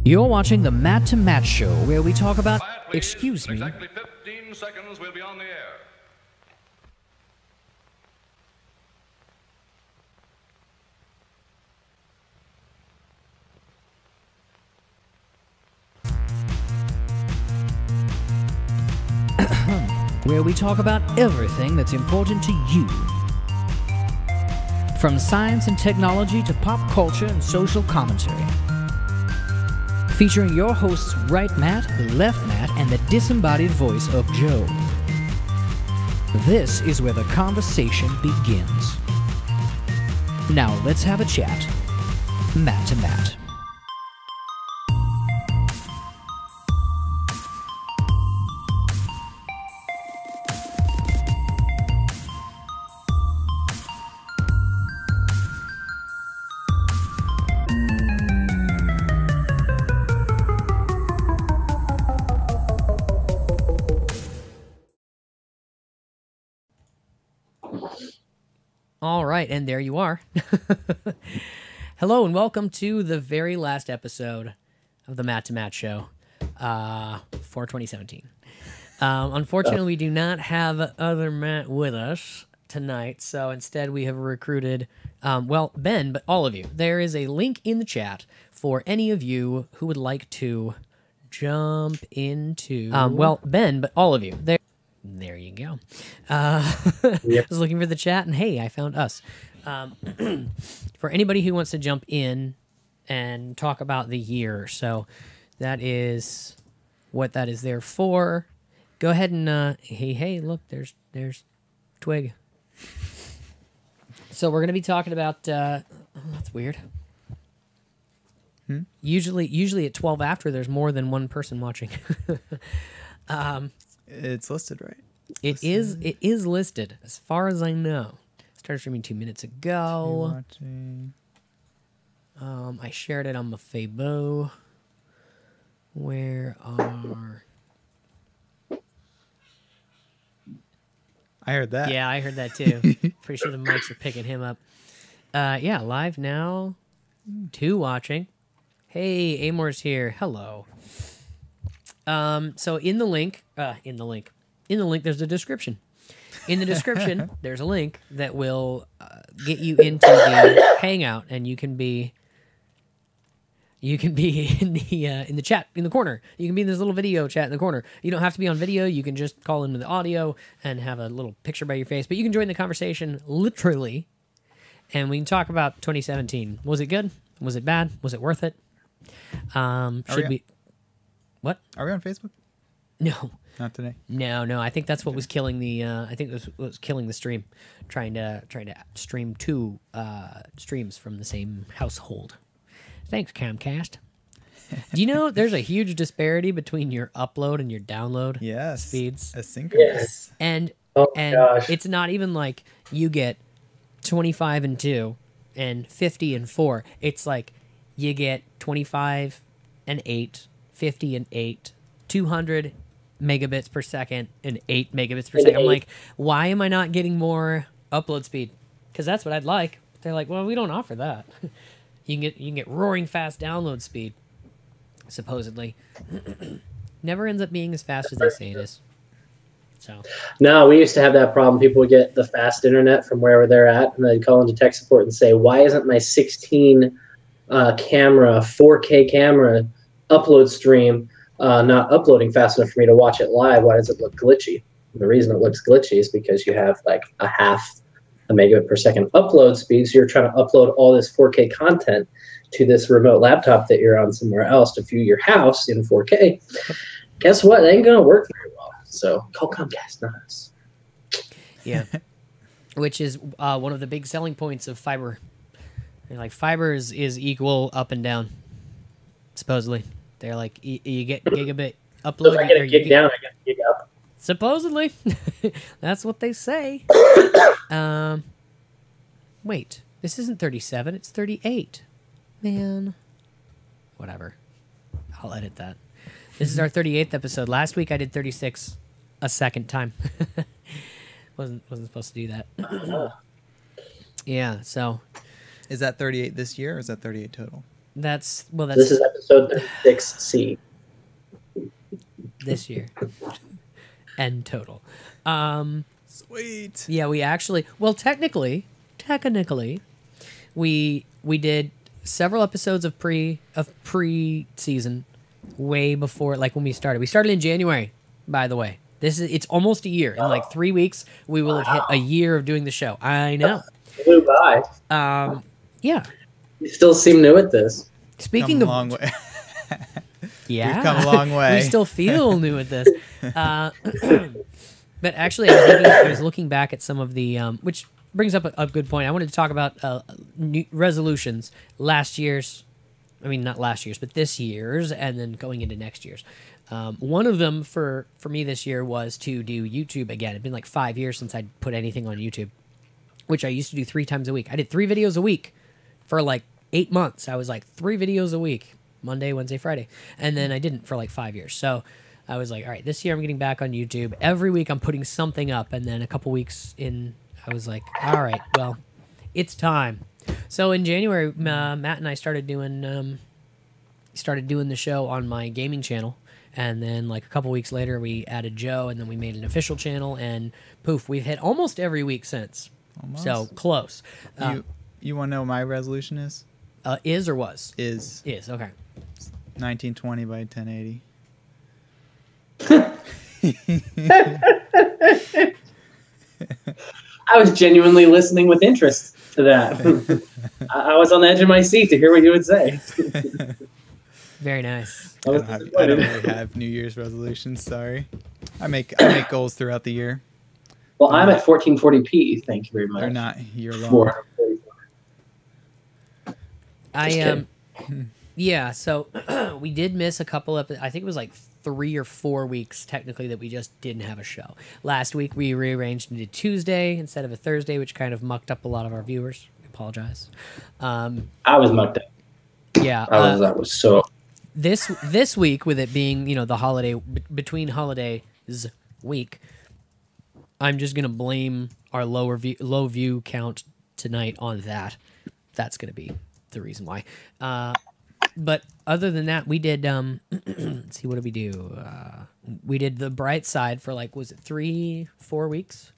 You're watching the Matt to Matt Show, where we talk about... Excuse me. Exactly 15 seconds, we'll be on the air. Where we talk about everything that's important to you. From science and technology to pop culture and social commentary. Featuring your hosts Right Matt, Left Matt, and the disembodied voice of Joe. This is where the conversation begins. Now let's have a chat. Matt to Matt. All right, and there you are. Hello, and welcome to the very last episode of the Matt to Matt Show for 2017. Unfortunately, we do not have other Matt with us tonight, so instead we have recruited, well, Ben, but all of you. There is a link in the chat for any of you who would like to jump into... well, Ben, but all of you. There you go. Yep. I was looking for the chat, and hey, I found us. For anybody who wants to jump in and talk about the year, so that is what that is there for. Go ahead and hey, look, there's Twig. So we're gonna be talking about. Oh, that's weird. Usually at 12 after, there's more than one person watching. It's listed, right? It is listed, as far as I know. Started streaming 2 minutes ago. I shared it on my Fabo. Where are... I heard that. Yeah, I heard that too. Pretty sure the mics are picking him up. Yeah, live now. 2 watching. Hey, Amor's here. Hello. So in the link, there's a description. In the description, there's a link that will get you into the hangout, and you can be in the chat in the corner. You can be in this little video chat in the corner. You don't have to be on video. You can just call in with the audio and have a little picture by your face. But you can join the conversation literally, and we can talk about 2017. Was it good? Was it bad? Was it worth it? Should we? What? Are we on Facebook? No. Not today. No. I think that's what was killing the. I think this was killing the stream, trying to stream 2 streams from the same household. Thanks, Comcast. Do you know there's a huge disparity between your upload and your download speeds? Asynchronous. Yes. And gosh. it's not even like you get 25 and 2 and 50 and 4. It's like you get 25 and 8, 50 and 8, 200 megabits per second and 8 megabits per second. I'm like, why am I not getting more upload speed? Because that's what I'd like. They're like, well, we don't offer that. You can get roaring fast download speed, supposedly. Never ends up being as fast as they say it is. So No, we used to have that problem. People would get the fast internet from wherever they're at, and they'd call into tech support and say, why isn't my 16 camera, 4K camera upload stream not uploading fast enough for me to watch it live? Why does it look glitchy? And the reason it looks glitchy is because you have like a half a megabit per second upload speed. So you're trying to upload all this 4K content to this remote laptop that you're on somewhere else to view your house in 4K. Guess what? It ain't going to work very well. So call Comcast, not us. yeah, which is one of the big selling points of fiber. They're like, fiber is equal up and down. Supposedly, they're like you get gigabit upload. So if I get a gig down, I get a gig up. Supposedly, that's what they say. Wait, this isn't 37, it's 38. Man. Whatever. I'll edit that. This is our 38th episode. Last week I did 36 a second time. wasn't supposed to do that. Yeah, so. Is that 38 this year, or is that 38 total? That's This is episode 36C. this year and total. Sweet. Yeah, we actually, well, technically, we did several episodes of pre-season way before, like when we started. We started in January, by the way. It's almost a year. In like 3 weeks, we will have hit a year of doing the show. I know. Flew by. Yeah. You still seem new at this. Speaking Come of a long way. yeah, We've come a long way. we still feel new at this. But actually, I was looking back at some of the, which brings up a good point. I wanted to talk about new resolutions. Not last year's, but this year's, and then going into next year's. One of them for me this year was to do YouTube again. It'd been like 5 years since I'd put anything on YouTube, which I used to do 3 times a week. I did 3 videos a week for like 8 months. I was like 3 videos a week, Monday, Wednesday, Friday. And then I didn't for like 5 years. So I was like, all right, this year I'm getting back on YouTube. Every week I'm putting something up. And then a couple weeks in, I was like, all right, well, it's time. So in January, Matt and I started doing the show on my gaming channel. And then like a couple weeks later, we added Joe, and then we made an official channel. And poof, we've hit almost every week since. Almost. So close. You want to know what my resolution is? Is or was? Is Okay. 1920 by 1080. I was genuinely listening with interest to that. I was on the edge of my seat to hear what you would say. Very nice. I don't really have New Year's resolutions. Sorry, I make goals throughout the year. Well, I'm at 1440p. Thank you very much. They're not year long. 444. Yeah. So we did miss a couple of. I think it was like 3 or 4 weeks technically that we just didn't have a show. Last week we rearranged and did Tuesday instead of a Thursday, which kind of mucked up a lot of our viewers. We apologize. I was mucked up. Yeah. I was so. This week, with it being the holiday between holidays week, I'm just gonna blame our low view count tonight on that. That's gonna be the reason why. But other than that, we did. Let's see, what did we do? We did The Bright Side for like, was it 3-4 weeks?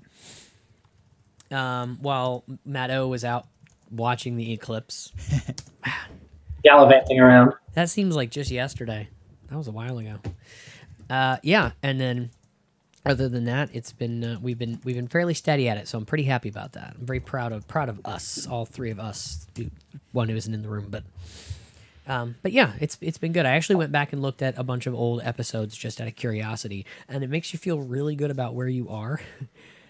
While Matt O was out watching the eclipse. Gallivanting around. That seems like just yesterday. That was a while ago. Yeah, and then other than that, it's been we've been fairly steady at it, so I'm pretty happy about that. I'm very proud of us, all 3 of us. One who isn't in the room, but yeah, it's been good. I actually went back and looked at a bunch of old episodes just out of curiosity, and it makes you feel really good about where you are.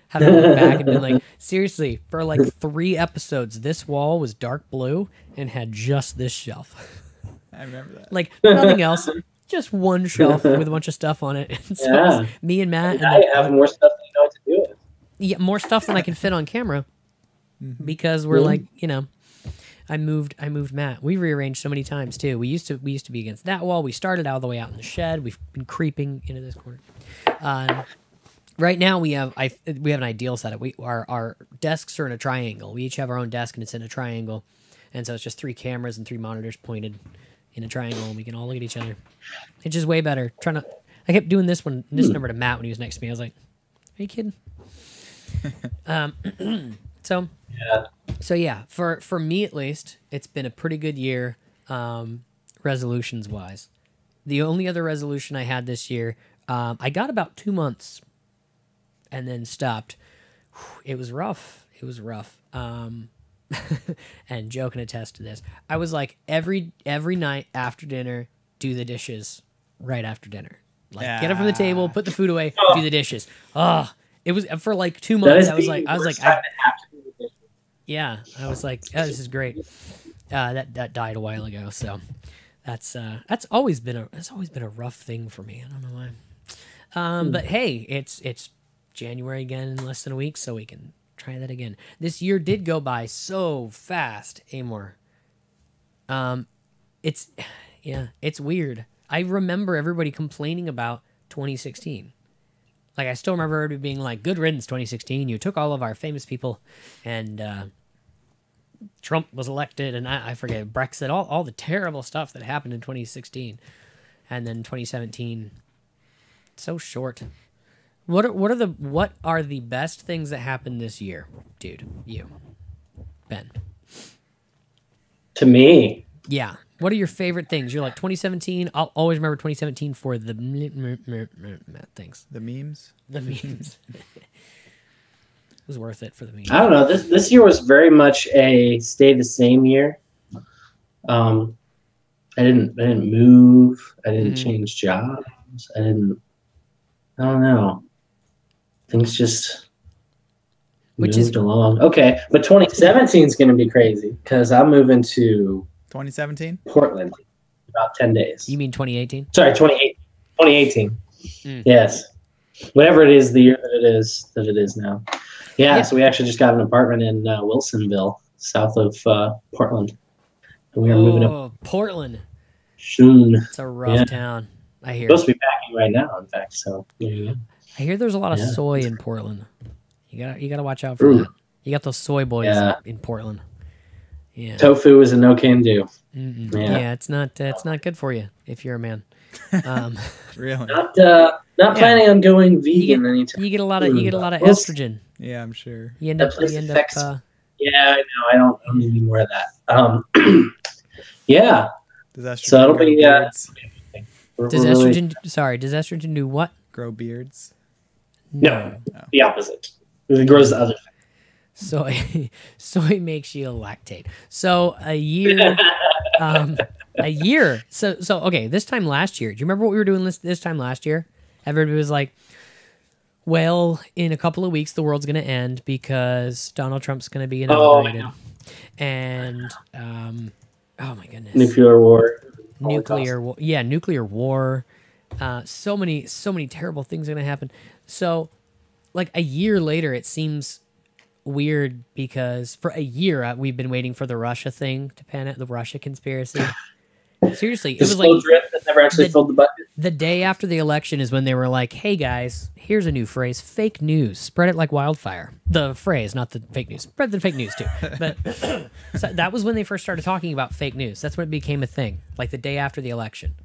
Having looked back and been like, seriously, for like 3 episodes, this wall was dark blue and had just this shelf. I remember that. Like nothing else, just one shelf with a bunch of stuff on it. And so it was me and Matt. And I have more stuff than you know what to do with. Yeah, more stuff than I can fit on camera because we're like, I moved Matt. We rearranged so many times too. We used to be against that wall. We started all the way out in the shed. We've been creeping into this corner. Right now we have an ideal setup. Our desks are in a triangle. We each have our own desk and it's in a triangle, and so it's just 3 cameras and 3 monitors pointed in a triangle, and we can all look at each other. It's just way better. I kept doing this number to Matt when he was next to me. I was like, "Are you kidding?" So yeah, for me at least, it's been a pretty good year, resolutions wise. The only other resolution I had this year, I got about 2 months. And then stopped. It was rough. And Joe can attest to this. I was like, every night after dinner, do the dishes right after dinner. Like, get it from the table, put the food away, do the dishes. It was for like 2 months. I was like, yeah. I was like, oh, this is great. That died a while ago. So that's always been a rough thing for me. I don't know why. But hey, it's January again in less than a week, so we can try that again. This year did go by so fast, Amor. It's weird. I remember everybody complaining about 2016. Like, I still remember everybody being like, "Good riddance, 2016. You took all of our famous people," and Trump was elected, and I forget Brexit, all the terrible stuff that happened in 2016, and then 2017. So short. What are the best things that happened this year, dude? You, Ben. To me, Yeah. What are your favorite things? You're like 2017. I'll always remember 2017 for the things. The memes. The memes. It was worth it for the memes. I don't know. This year was very much a stay the same year. I didn't move. I didn't change jobs. I don't know. Things just moved along. Okay, but 2017 is going to be crazy because I'm moving to 2017? Portland in about 10 days. You mean 2018? Sorry, 2018. Yes. Whatever it is, the year that it is now. Yeah, so we actually just got an apartment in Wilsonville, south of Portland. And we are moving up Portland. soon. It's a rough town. I hear. Supposed to be packing right now, in fact. So there you go. I hear there's a lot of soy in Portland. You gotta watch out for that. You got those soy boys in Portland. Yeah. Tofu is a no can do. Yeah, it's not good for you if you're a man. Really? Not planning on going vegan anytime. You get a lot of estrogen. Yeah, I'm sure. You end up. Yeah, I know. I don't need any more of that. Yeah. Does estrogen So it'll be. beards? Does estrogen do what? Grow beards? No, the opposite. It grows the other thing. Soy makes you lactate. So a year, So okay, this time last year, do you remember what we were doing this time last year? Everybody was like, well, in a couple of weeks, the world's going to end because Donald Trump's going to be inaugurated. And, oh my goodness. Nuclear war. Nuclear war. So many terrible things are going to happen. So, like a year later, it seems weird because for a year we've been waiting for the Russia thing to pan out, the Russia conspiracy. Seriously, it was like that never actually filled the bucket. The day after the election is when they were like, "Hey guys, here's a new phrase: fake news. Spread it like wildfire." The phrase, not the fake news. Spread the fake news too. But so that was when they first started talking about fake news. That's when it became a thing. Like the day after the election.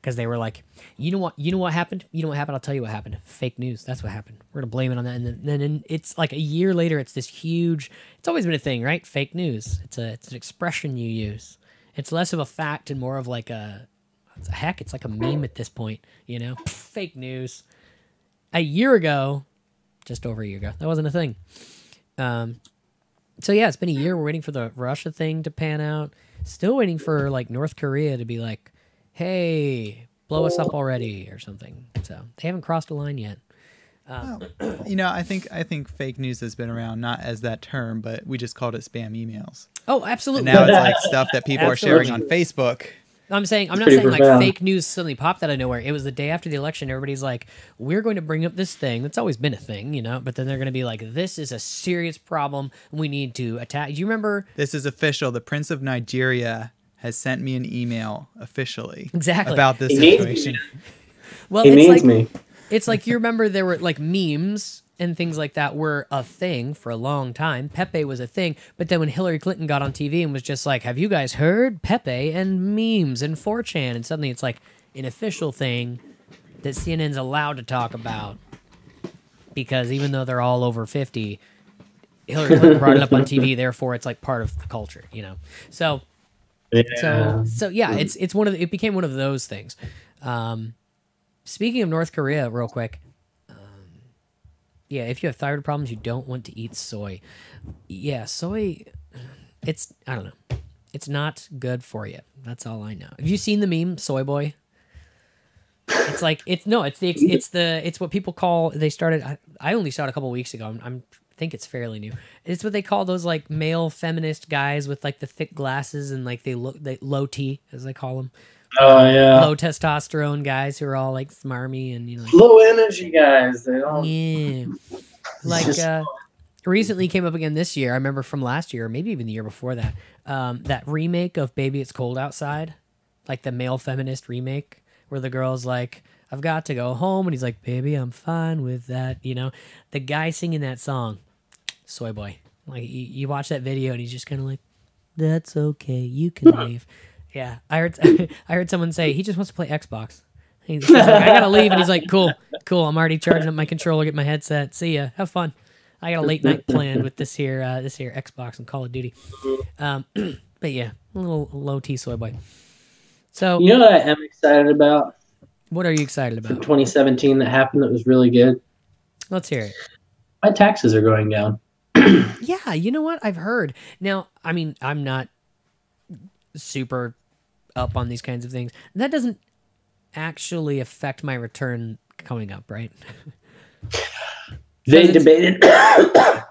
Because they were like, you know what happened? You know what happened? I'll tell you what happened. Fake news. That's what happened. We're going to blame it on that. And then it's like a year later, it's this huge, it's always been a thing, right? Fake news. It's an expression you use. It's less of a fact and more of like it's like a meme at this point, you know? Fake news. A year ago, just over a year ago, that wasn't a thing. So yeah, it's been a year. We're waiting for the Russia thing to pan out. Still waiting for like North Korea to be like, hey, blow us up already or something. So they haven't crossed a line yet. I think fake news has been around not as that term, but we just called it spam emails. Oh, absolutely. And now it's like stuff that people are sharing on Facebook. I'm not saying like fake news suddenly popped out of nowhere. It was the day after the election. Everybody's like, we're going to bring up this thing. That's always been a thing, you know, but then they're going to be like, this is a serious problem. We need to attack. Do you remember? This is official. The Prince of Nigeria has sent me an email officially about this situation. Well, it's like you remember there were like memes and things like that were a thing for a long time. Pepe was a thing, but then when Hillary Clinton got on TV and was just like, have you guys heard Pepe and memes and 4chan? And suddenly it's like an official thing that CNN's allowed to talk about because even though they're all over 50, Hillary Clinton brought it up on TV, therefore it's like part of the culture, you know? So yeah, it became one of those things. Speaking of North Korea, real quick, if you have thyroid problems, you don't want to eat soy. Yeah, soy, I don't know, it's not good for you. That's all I know. Have you seen the meme Soy Boy? It's like it's what people call. They started. I only saw it a couple weeks ago. I think it's fairly new. It's what they call those like male feminist guys with like the thick glasses and like they low T as they call them. Oh yeah, low testosterone guys who are all like smarmy and like, low energy guys. They don't. Yeah, like recently came up again this year. I remember from last year, or maybe even the year before that. That remake of "Baby It's Cold Outside," like the male feminist remake, where the girl's like, "I've got to go home," and he's like, "Baby, I'm fine with that." You know, the guy singing that song, Soy Boy. Like you watch that video and he's just kind of like, That's okay. You can leave. Yeah, I heard I heard someone say he just wants to play Xbox. He's like, I gotta leave, and he's like, cool. I'm already charging up my controller, get my headset. See ya. Have fun. I got a late night planned with this here Xbox and Call of Duty. But yeah, a little low T soy boy. So You know what I am excited about what are you excited from about? 2017 that happened that was really good? Let's hear it. My taxes are going down. Yeah, you know what? I've heard. Now, I mean, I'm not super up on these kinds of things. That doesn't actually affect my return coming up, right? They 'Cause it's- debated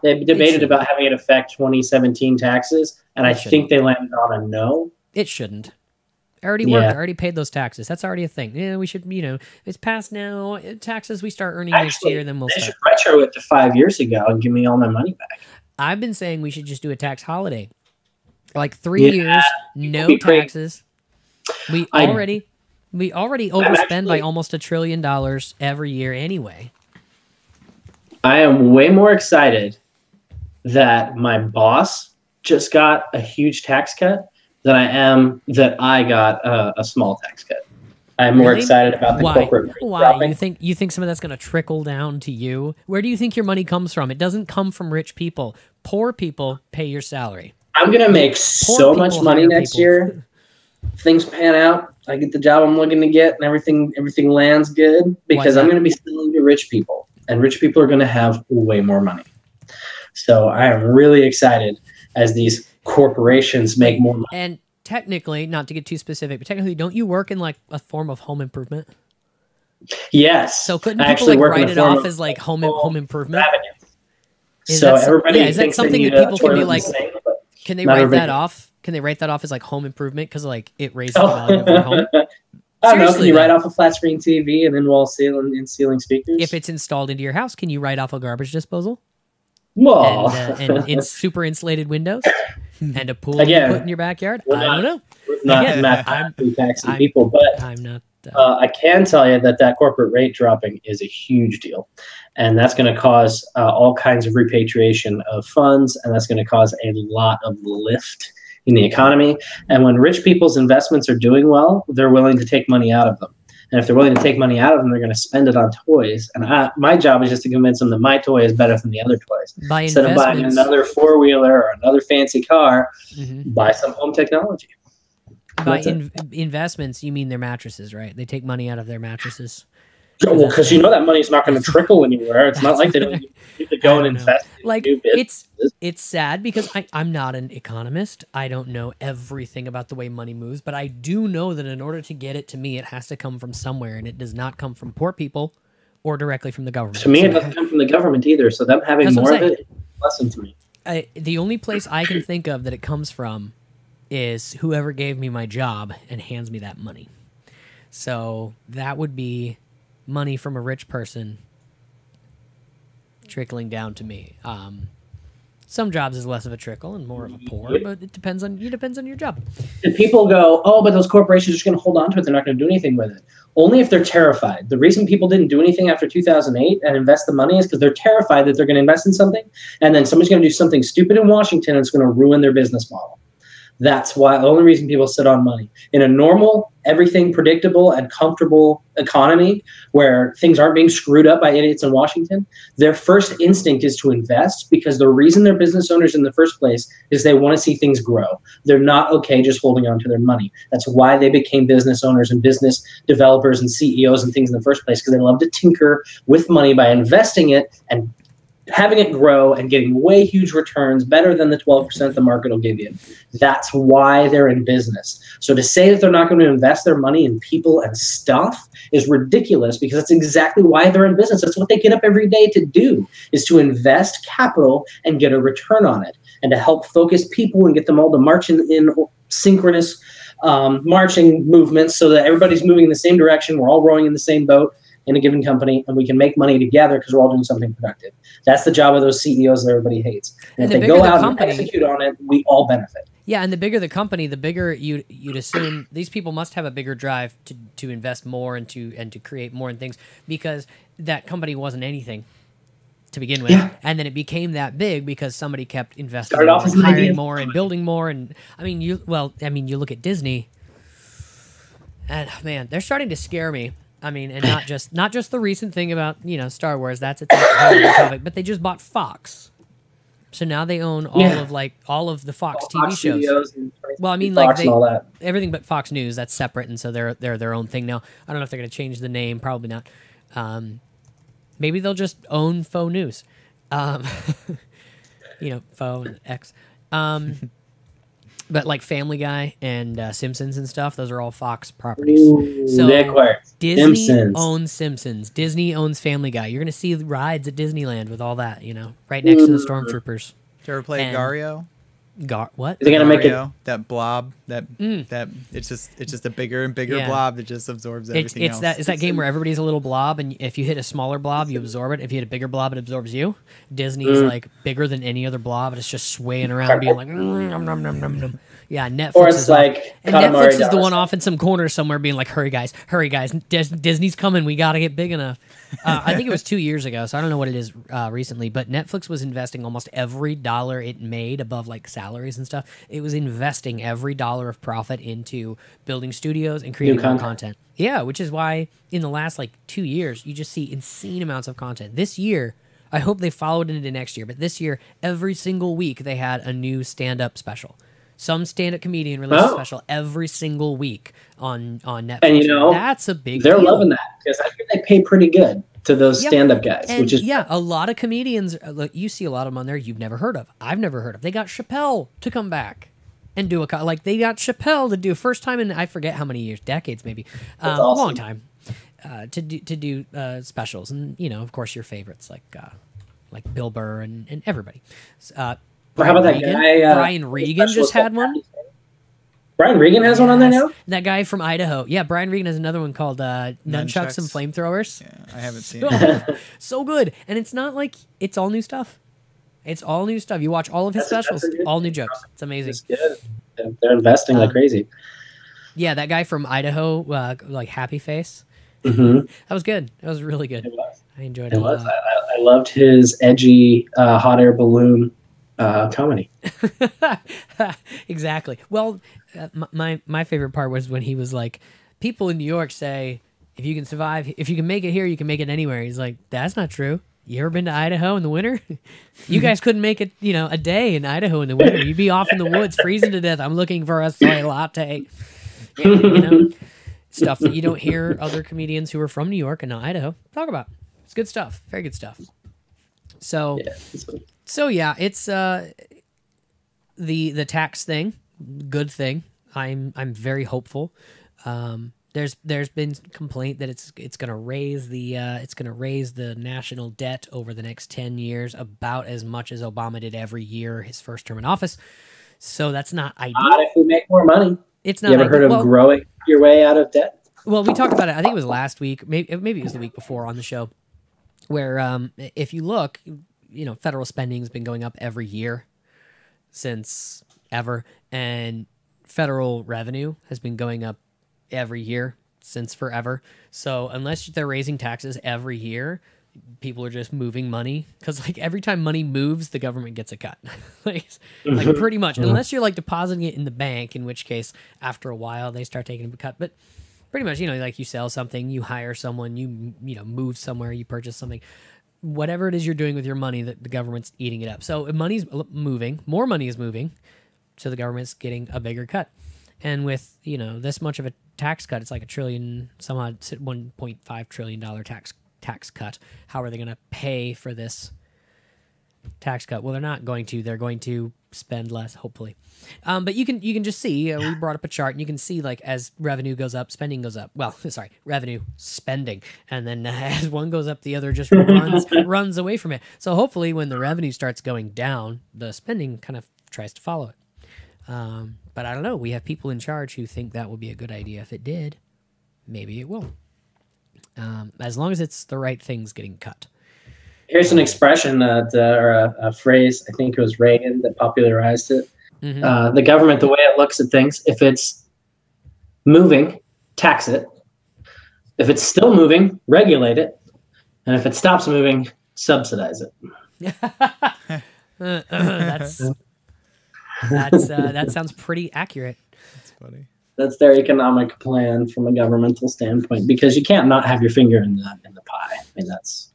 they debated should. about having it affect 2017 taxes, and It I shouldn't. think they landed on a no. It shouldn't. I already worked. Yeah. I already paid those taxes. That's already a thing. Yeah, we should, it's past now. Taxes we start earning next Actually, year, then we'll they start. should retro it to 5 years ago and give me all my money back. I've been saying we should just do a tax holiday. Like 3 years, no be great. taxes. We I- already overspend by actually- almost $1 trillion every year anyway. I am way more excited that my boss just got a huge tax cut than I am that I got a small tax cut. I'm more Really? excited about the Why? corporate rate Why? dropping. You think some of that's going to trickle down to you? Where do you think your money comes from? It doesn't come from rich people. Poor people pay your salary. I'm gonna make Poor so much people money hire next people. year. Things pan out. I get the job I'm looking to get, and everything lands good because I'm that? going to be selling to rich people, and rich people are going to have way more money. So I am really excited as these corporations make more money. And technically, not to get too specific, but technically, don't you work in like a form of home improvement? Yes. So couldn't I people actually like work in write a it form off of as like home improvement? revenue. Is So that everybody yeah, is that thinks they something need that a people can be toilet like? and sink, but Can they not write everybody- that off? Can they write that off as like home improvement because like it raises the value of their home? I don't know. Can Seriously, you write though. off a flat screen TV and then wall ceiling and ceiling speakers? If it's installed into your house, can you write off a garbage disposal well, and in super insulated windows and a pool Again, you put in your backyard? we're I don't know. not Again, mathematically taxing I'm- people, but I'm not. I can tell you that corporate rate dropping is a huge deal, and that's going to cause all kinds of repatriation of funds, and that's going to cause a lot of lift in the economy. And when rich people's investments are doing well, they're willing to take money out of them. And if they're willing to take money out of them, they're going to spend it on toys. And my job is just to convince them that my toy is better than the other toys. By Instead of buying investments, another four-wheeler or another fancy car, Mhm. buy some home technology. By That's it. investments, you mean their mattresses, right? They take money out of their mattresses. Well, because you know that money's not going to trickle anywhere. It's not like they don't need to go I and don't know. invest in Like new business. it's sad because I'm not an economist. I don't know everything about the way money moves, but I do know that in order to get it to me, it has to come from somewhere, and it does not come from poor people or directly from the government. To me, So it doesn't come from the government either. So them having That's what more I'm of it is a lesson to me. the only place I can think of that it comes from is whoever gave me my job and hands me that money. So that would be money from a rich person trickling down to me. Some jobs is less of a trickle and more of a pour, but it depends on your job. And people go, oh, but those corporations are just going to hold on to it. They're not going to do anything with it. Only if they're terrified. The reason people didn't do anything after 2008 and invest the money is because they're terrified that they're going to invest in something, and then somebody's going to do something stupid in Washington and it's going to ruin their business model. That's why the only reason people sit on money. In a normal, everything predictable and comfortable economy where things aren't being screwed up by idiots in Washington, their first instinct is to invest because the reason they're business owners in the first place is they want to see things grow. They're not okay just holding on to their money. That's why they became business owners and business developers and CEOs and things in the first place, because they love to tinker with money by investing it and having it grow and getting way huge returns better than the 12% the market will give you. That's why they're in business. So to say that they're not going to invest their money in people and stuff is ridiculous because that's exactly why they're in business. That's what they get up every day to do, is to invest capital and get a return on it and to help focus people and get them all to march in synchronous marching movements so that everybody's moving in the same direction. We're all rowing in the same boat in a given company, and we can make money together because we're all doing something productive. That's the job of those CEOs that everybody hates. And And if the they go bigger the out company- and execute on it, we all benefit. Yeah, and the bigger the company, the bigger you'd assume these people must have a bigger drive to invest more and to create more and things because that company wasn't anything to begin with, and then it became that big because somebody kept investing Started more off as and an idea. hiring more and building more. And I mean, you look at Disney, and man, they're starting to scare me. I mean, and not just the recent thing about Star Wars. That's a whole other topic. But they just bought Fox, so now they own all of the Fox TV Fox shows. Studios and Well, I mean, Fox and all that. everything but Fox News, that's separate, and so they're their own thing now. I don't know if they're going to change the name. Probably not. Maybe they'll just own Faux News. Faux and X. But like Family Guy and Simpsons and stuff, those are all Fox properties. Ooh, so they acquired Disney Simpsons. owns Simpsons. Disney owns Family Guy. You're going to see rides at Disneyland with all that, right next to the Stormtroopers. Did you ever play And- Gario? What? They're gonna make it. Gario, that blob, that it's just a bigger and bigger Yeah. blob that just absorbs everything else. It's that game where everybody's a little blob, and if you hit a smaller blob, you absorb it. If you hit a bigger blob, it absorbs you. Disney's like bigger than any other blob, and it's just swaying around, being like, nom, nom, nom, nom, nom. Yeah, Netflix Or it's is like off. And Katamari Netflix is the Damacy. one off in some corner somewhere, being like, hurry guys, Disney's coming. We got to get big enough. I think it was 2 years ago, so I don't know what it is recently, but Netflix was investing almost every dollar it made above like salaries and stuff. It was investing every dollar of profit into building studios and creating more content. Yeah, which is why in the last like 2 years, you just see insane amounts of content. This year, I hope they followed into next year, but this year, every single week, they had a new stand-up special. Some stand-up comedian releases a special every single week on Netflix. And that's a big they're deal. loving that because I think they pay pretty good to those stand-up guys, And which is a lot of comedians. Look, you see a lot of them on there you've never heard of. I've never heard of. They got Chappelle to come back and do they got Chappelle to do first time in I forget how many years, decades maybe, That's awesome. long time, to do specials, and of course your favorites like Bill Burr and everybody. How about that guy? Brian Regan just had one. Brian Regan has one on there now? That guy from Idaho. Yeah, Brian Regan has another one called Nunchucks and Flamethrowers. Yeah, I haven't seen it. So good. And it's not like it's all new stuff. It's all new stuff. You watch all of his specials, all new jokes. It's amazing. It's good. They're investing like crazy. Yeah, that guy from Idaho, like Happy Face. Mm-hmm. That was good. That was really good. It was. I enjoyed it. It was. I loved his edgy hot air balloon comedy. Exactly. Well, my favorite part was when he was like, people in New York say, if you can survive, if you can make it here, you can make it anywhere. He's like, that's not true. You ever been to Idaho in the winter? You guys couldn't make it, a day in Idaho in the winter. You'd be off in the woods freezing to death. I'm looking for a soy latte. Yeah, stuff that you don't hear other comedians who are from New York and not Idaho talk about. It's good stuff. Very good stuff. So, yeah, it's the tax thing, good thing. I'm very hopeful. There's been complaint that it's going to raise the national debt over the next 10 years about as much as Obama did every year his first term in office. So that's not ideal. Not if we make more money. It's not. You ever heard of growing your way out of debt? Well, we talked about it. I think it was last week. Maybe it was the week before on the show, where if you look, federal spending has been going up every year since ever, and federal revenue has been going up every year since forever. So unless they're raising taxes every year, people are just moving money, because like every time money moves, the government gets a cut. like pretty much, unless you're like depositing it in the bank, in which case after a while they start taking a cut. But pretty much, like you sell something, you hire someone, you move somewhere, you purchase something, whatever it is you're doing with your money, that the government's eating it up. So money's moving, more money is moving, so the government's getting a bigger cut. And with this much of a tax cut, it's like $1.5 trillion tax cut. How are they going to pay for this tax cut? Well, they're not going to. They're going to spend less, hopefully. But you can just see. We brought up a chart, and you can see like as revenue goes up, spending goes up. Well, sorry, revenue, spending, and then as one goes up, the other just runs away from it. So hopefully, when the revenue starts going down, the spending kind of tries to follow it. But I don't know. We have people in charge who think that would be a good idea. If it did, maybe it will. As long as it's the right things getting cut. Here's an expression or a phrase. I think it was Reagan that popularized it. Mm-hmm. The government, the way it looks at things, if it's moving, tax it. If it's still moving, regulate it. And if it stops moving, subsidize it. That sounds pretty accurate. That's funny. That's their economic plan from a governmental standpoint, because you can't not have your finger in the pie. I mean, that's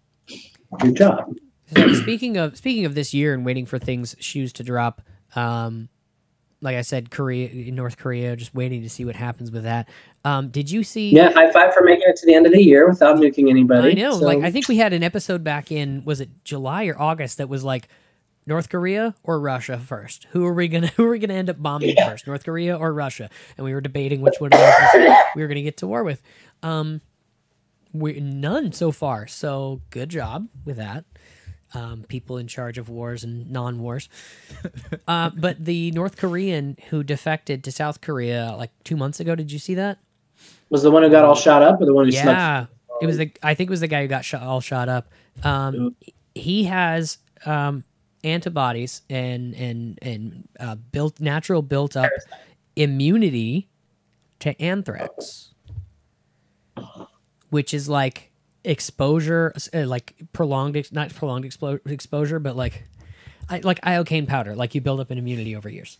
your job. So speaking of this year and waiting for shoes to drop, like I said, North Korea, just waiting to see what happens with that. Did you see? Yeah, high five for making it to the end of the year without nuking anybody. I know. So. Like, I think we had an episode back in, was it July or August, that was like North Korea or Russia first. Who are we gonna end up bombing first, North Korea or Russia? And we were debating which one of those we were gonna get to war with. None so far. So good job with that. People in charge of wars and non-wars. But the North Korean who defected to South Korea like 2 months ago, did you see that? Was the one who got all shot up, or the one who snuck? Yeah, I think it was the guy who got all shot up. He has antibodies and natural built up immunity to anthrax, which is like exposure, like not prolonged exposure, but like iocane powder, like you build up an immunity over years.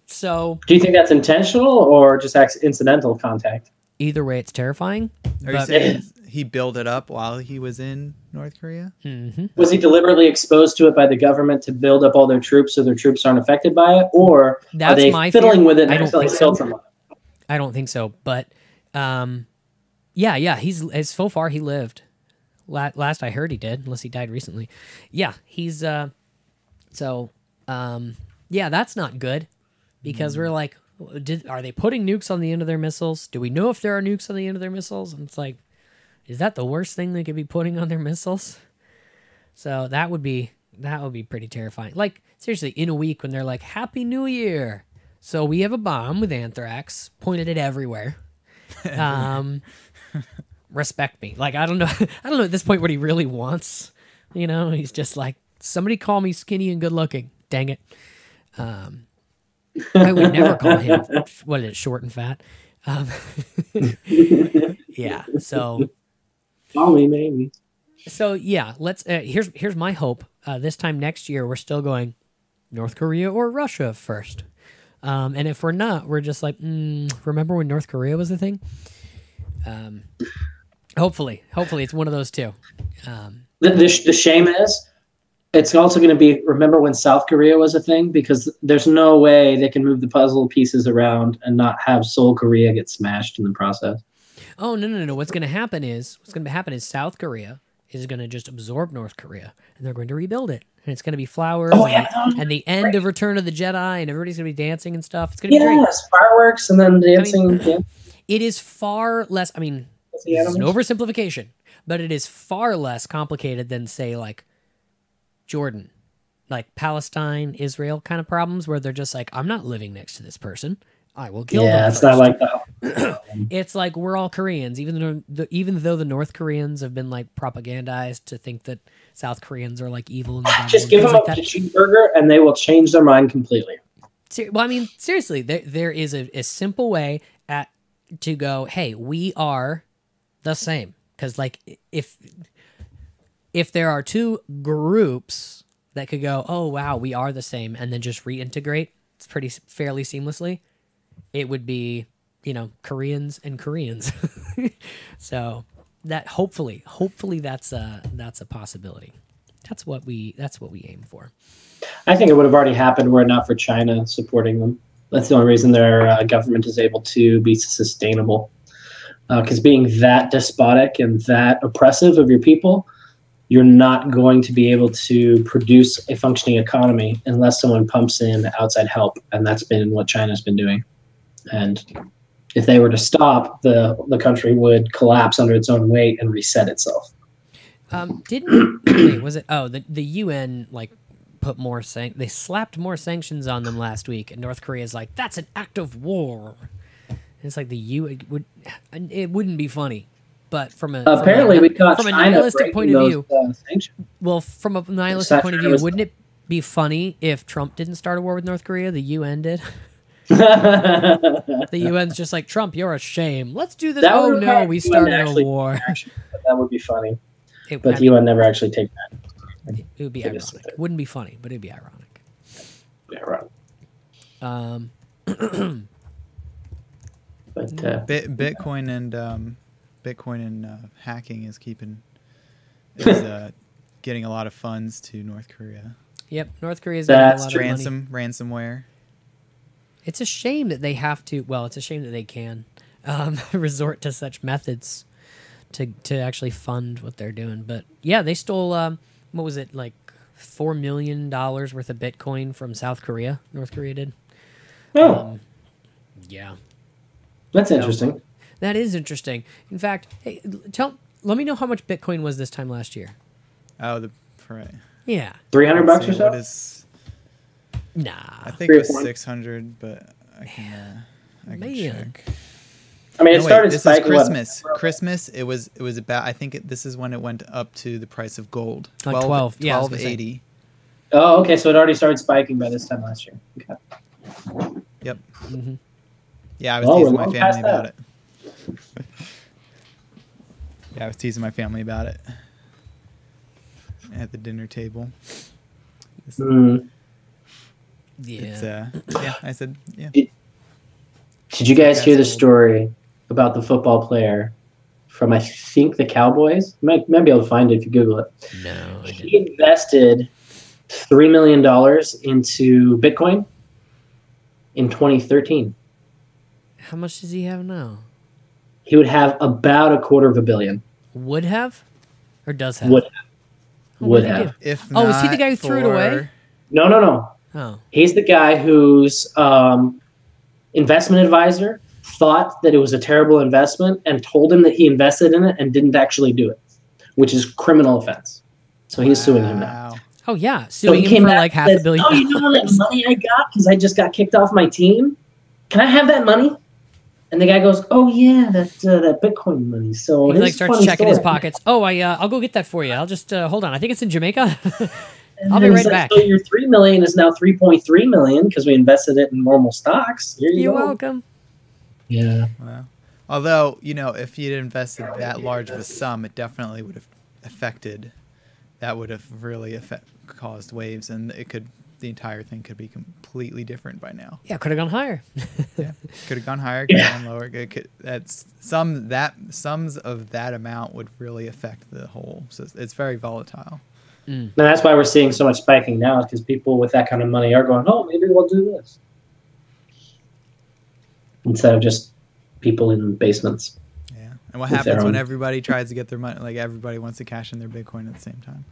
So do you think that's intentional or just incidental contact? Either way, it's terrifying. Are you saying he built it up while he was in North Korea? Mm-hmm. Was he deliberately exposed to it by the government to build up all their troops so their troops aren't affected by it, or are they fiddling with it and accidentally killed someone? I don't think so, but yeah, he's so far he lived. Last I heard he did, unless he died recently. Yeah, he's yeah, that's not good, because we're like, are they putting nukes on the end of their missiles? Do we know if there are nukes on the end of their missiles? And it's like, is that the worst thing they could be putting on their missiles? So that would be pretty terrifying. Like, seriously, in a week when they're like, Happy New Year. So we have a bomb with anthrax pointed at everywhere. Respect me. Like, I don't know at this point what he really wants. You know, he's just like, somebody call me skinny and good looking. Dang it. I would never call him, what is it, short and fat. Yeah, so. Call me, maybe. So, yeah, let's, here's my hope. This time next year, we're still going North Korea or Russia first. And if we're not, we're just like, remember when North Korea was a thing? Hopefully it's one of those two. The shame is, it's also going to be, remember when South Korea was a thing? Because there's no way they can move the puzzle pieces around and not have Seoul, Korea get smashed in the process. Oh, no. What's going to happen is South Korea is going to just absorb North Korea, and they're going to rebuild it. And it's going to be flowers and the end of Return of the Jedi, and everybody's going to be dancing and stuff. It's going to be great. Yes, fireworks and then dancing. It is far less, it's an oversimplification, but it is far less complicated than, say, like Jordan, like Palestine, Israel kind of problems, where they're just like, I'm not living next to this person. I will kill them. Yeah, it's not like that. It's like we're all Koreans, even though the North Koreans have been like propagandized to think that South Koreans are like evil. And just give them a cheeseburger and they will change their mind completely. Well, seriously, there is a simple way to go, hey, we are the same. Because like if there are two groups that could go, oh wow, we are the same, and then just reintegrate, it's fairly seamlessly. It would be, Koreans and Koreans. So that hopefully that's a possibility. That's what we aim for. I think it would have already happened were it not for China supporting them. That's the only reason their government is able to be sustainable. Because being that despotic and that oppressive of your people, you're not going to be able to produce a functioning economy unless someone pumps in outside help. And that's been what China's been doing. And if they were to stop, the country would collapse under its own weight and reset itself. Was it? Oh, the UN put more they slapped more sanctions on them last week, and North Korea's like, that's an act of war. And it's like it wouldn't be funny, but from a nihilistic point of view, well, from a nihilistic point of view, wouldn't it be funny if Trump didn't start a war with North Korea? The UN did. The UN's just like, Trump, you're a shame. Let's do this. Oh no, we started a war. That would be funny. But the UN never actually take that. It would be Take a step ironic. there. Wouldn't be funny, but it'd be ironic. Yeah, right. But Bitcoin and hacking is getting a lot of funds to North Korea. Yep, North Korea's getting a That's lot of money. Ransomware. It's a shame that they have to. Well, it's a shame that they can resort to such methods to actually fund what they're doing. But yeah, they stole what was it, like $4 million worth of Bitcoin from South Korea? North Korea did. Yeah, that's interesting. that is interesting. In fact, hey, let me know how much Bitcoin was this time last year. Oh, right. Yeah. $300 or so. What is? Nah. I think it was 3 or 4. 600, but I can Man. check. I mean, it started this spiking. is Christmas. Christmas. It was about. I think this is when it went up to the price of gold. Like 12. Yeah, I was gonna say. 12.80. Oh, okay. So it already started spiking by this time last year. Okay. Yep. Mm-hmm. Yeah, I was Well, teasing we're my long family past about that. it. Yeah, I was teasing my family about it at the dinner table. Mm. Yeah. It's, yeah, I said, yeah. Did you guys hear the That's old. story about the football player from, I think, the Cowboys? You might be able to find it if you Google it. No, I He didn't. invested $3 million into Bitcoin in 2013. How much does he have now? He would have about $250 million. Would have, or does have? Would have. Oh, Would what'd he have. do? If Oh, is he the not guy who threw it away? No. Oh, He's the guy whose investment advisor thought that it was a terrible investment and told him that he invested in it and didn't actually do it, which is criminal offense. So he's suing him now. Wow. oh yeah, So suing he him came for back like and $500 says, million. "Oh, you know all that money I got because I just got kicked off my team? Can I have that money?" And the guy goes, "Oh yeah, that Bitcoin money." So He his like starts funny checking his story- pockets. Oh, I'll go get that for you. I'll just hold on. I think it's in Jamaica. And I'll be then right he's like, back. "So your $3 million is now $3.3 million because we invested it in normal stocks." Here you You're go. welcome. Yeah. Wow. Although, if you'd invested that large of a sum, it definitely would have affected. That would have really caused waves, and the entire thing could be completely different by now. Yeah, could have gone higher. Yeah, could have gone higher, could have gone lower. Sums of that amount would really affect the whole. So it's very volatile. And that's why we're seeing so much spiking now, because people with that kind of money are going, "Oh, maybe we'll do this," instead of just people in basements. Yeah. And what With their happens when own- everybody tries to get their money? Like everybody wants to cash in their Bitcoin at the same time.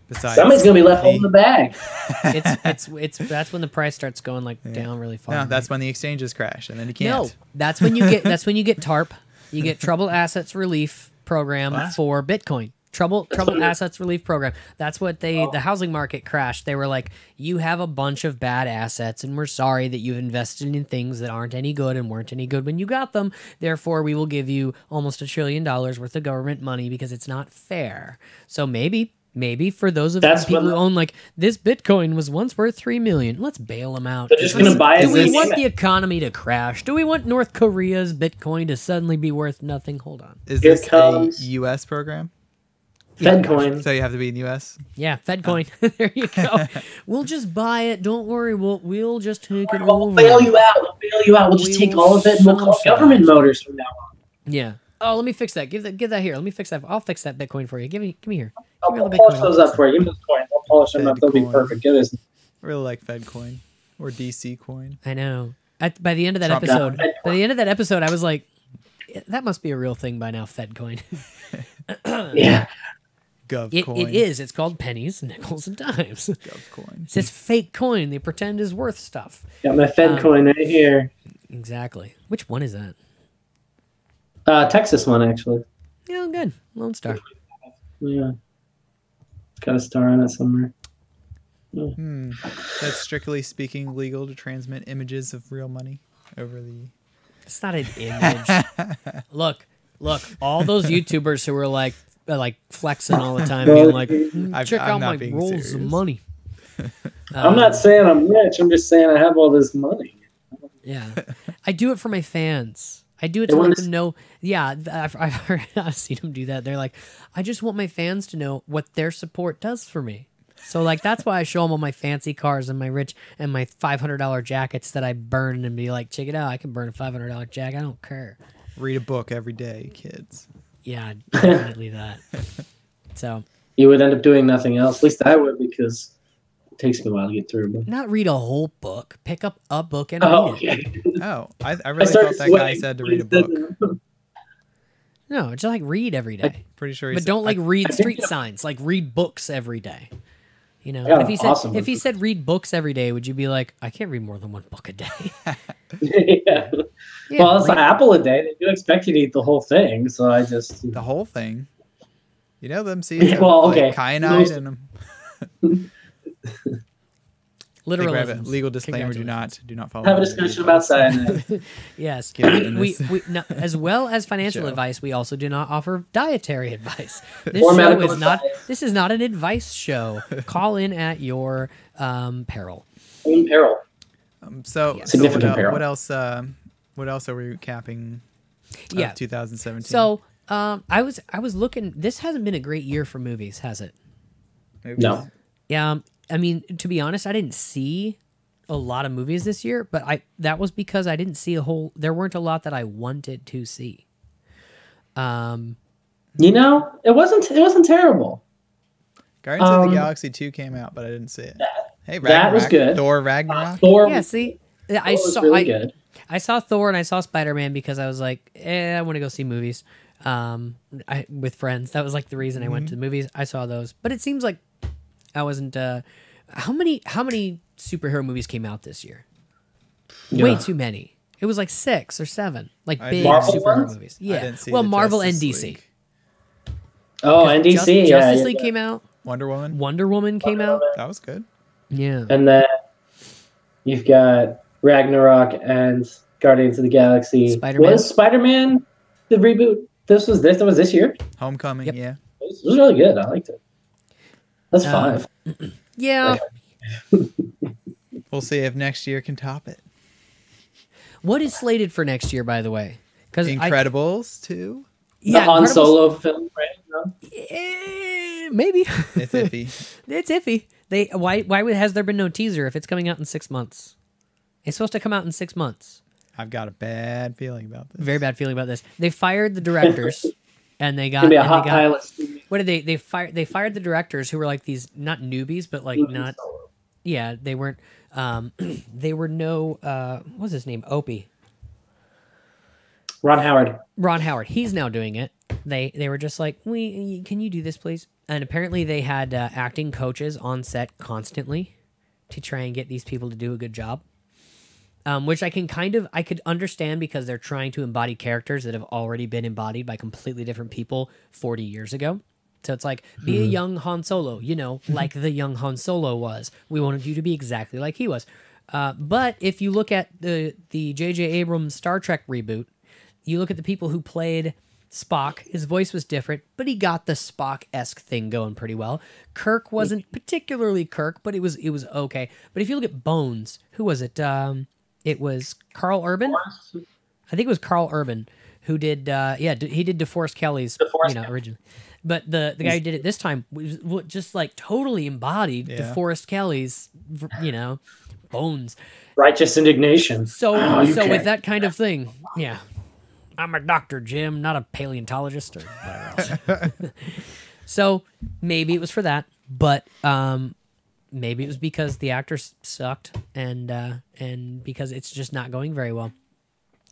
Besides, Somebody's gonna be left holding the bag. It's that's when the price starts going down really far. No, that's when the exchanges crash, and then you can't. No, that's when you get TARP. You get Troubled Assets Relief Program for Bitcoin. Troubled Assets Relief Program. That's what the housing market crashed. They were like, you have a bunch of bad assets, and we're sorry that you've invested in things that aren't any good and weren't any good when you got them. Therefore, we will give you almost $1 trillion worth of government money because it's not fair. So maybe for those of That's people when- who own like this Bitcoin was once worth $3 million, let's bail them out. They're just gonna buy it. Do we and want leave the it. economy to crash? Do we want North Korea's Bitcoin to suddenly be worth nothing? Hold on. Is Here this comes- a U.S. program? Fedcoin? So you have to be in the U.S. Yeah, Fedcoin. There you go. We'll just buy it. Don't worry. We'll just take it We'll over. bail you out. We'll bail you out. We'll just We take will all of it and we'll call subsidize government it. motors from now on. Yeah. Oh, let me fix that. Give that here. Let me fix that. I'll fix that Bitcoin for you. Give me here. I'll Give me all the polish Bitcoin. those up for you. Give me those coins. I'll polish them up. They'll be Fedcoin. perfect. Give us. I really like Fedcoin or DC coin. I know. By the end of that Trump episode, down. I was like, that must be a real thing by now. Fedcoin. Yeah. GovCoin. It is. It's called pennies, nickels, and dimes. GovCoin. It's this fake coin they pretend is worth stuff. Got my Fedcoin right here. Exactly. Which one is that? Texas one, actually. Yeah, good. Lone Star. Yeah. It's got a star on it somewhere. That's strictly speaking legal to transmit images of real money over the. It's not an image. Look. All those YouTubers who were like flexing all the time, being like, check I'm out not my being rolls of serious. money. I'm not saying I'm rich. I'm just saying I have all this money. Yeah. I do it for my fans. I do it to let them know. Yeah, I've seen them do that. They're like, I just want my fans to know what their support does for me. So like that's why I show them all my fancy cars and my rich and my $500 jackets that I burn and be like, check it out, I can burn a $500 jacket. I don't care. Read a book every day, kids. Yeah, definitely that. So you would end up doing nothing else. At least I would, because it takes me a while to get through. But... not read a whole book. Pick up a book and read it. Oh, I really thought that guy said to read a book. No, just like read every day. Pretty sure. But don't like read street signs. Like read books every day. You know, Yeah, if he said read books every day, would you be like, I can't read more than one book a day? Yeah. Well, it's an apple a day. They do expect you to eat the whole thing, so I just the whole thing. You know them seeds have okay. kyanide in them. Literalisms. Legal disclaimer: do not follow. Have a discussion about cyanide. Yes, we no, as well as financial advice, we also do not offer dietary advice. This show is not. This is not an advice show. Call in at your peril. Own peril. Significant peril. What else? What else are we recapping? Yeah, 2017. So I was looking. This hasn't been a great year for movies, has it? No. Yeah. I mean, to be honest, I didn't see a lot of movies this year, but that was because I didn't see there weren't a lot that I wanted to see. You know, it wasn't terrible. Guardians of the Galaxy 2 came out, but I didn't see it. Hey, that was good. Thor Ragnarok. Yeah, see, I saw really good. I saw Thor and I saw Spider-Man because I was like, I want to go see movies with friends. That was like the reason I went to the movies. I saw those, but it seems like I wasn't. How many superhero movies came out this year? Yeah. Way too many. It was like 6 or 7, like big Marvel superhero ones? movies. Yeah, well, Marvel and Justice DC. League. Oh, and DC. Justice League came out. Wonder Woman. Wonder Woman came out. That was good. Yeah. And then you've got Ragnarok and Guardians of the Galaxy. Spider-Man. Was Spider-Man the reboot? That was this year? Homecoming. Yep. Yeah. It was really good. I liked it. That's 5. Yeah. We'll see if next year can top it. What is slated for next year, by the way? Because Incredibles 2? The Han Solo film, right? No? Maybe. It's iffy. It's iffy. Why has there been no teaser if it's coming out in 6 months? It's supposed to come out in 6 months. I've got a bad feeling about this. Very bad feeling about this. They fired the directors, and they got. It's gonna be a hot pilot. What did they fired? They fired the directors who were like these not newbies, but like not. Yeah, they weren't. They were no. What was his name? Opie. Ron Howard. Ron Howard. He's now doing it. They were just like, can you do this, please? And apparently they had acting coaches on set constantly to try and get these people to do a good job. Which I could understand because they're trying to embody characters that have already been embodied by completely different people 40 years ago. So it's like, be a young Han Solo, like the young Han Solo was. We wanted you to be exactly like he was. But if you look at the J.J. Abrams Star Trek reboot, you look at the people who played Spock, his voice was different, but he got the Spock-esque thing going pretty well. Kirk wasn't particularly Kirk, but it was okay. But if you look at Bones, who was it? It was Carl Urban? I think it was Carl Urban who did, he did DeForest Kelly's, originally. But the guy who did it this time was just like totally embodied DeForest Kelly's, Bones. Righteous indignation. So with that kind of thing, yeah. I'm a doctor, Jim, not a paleontologist or whatever else. So maybe it was for that, but maybe it was because the actors sucked and because it's just not going very well.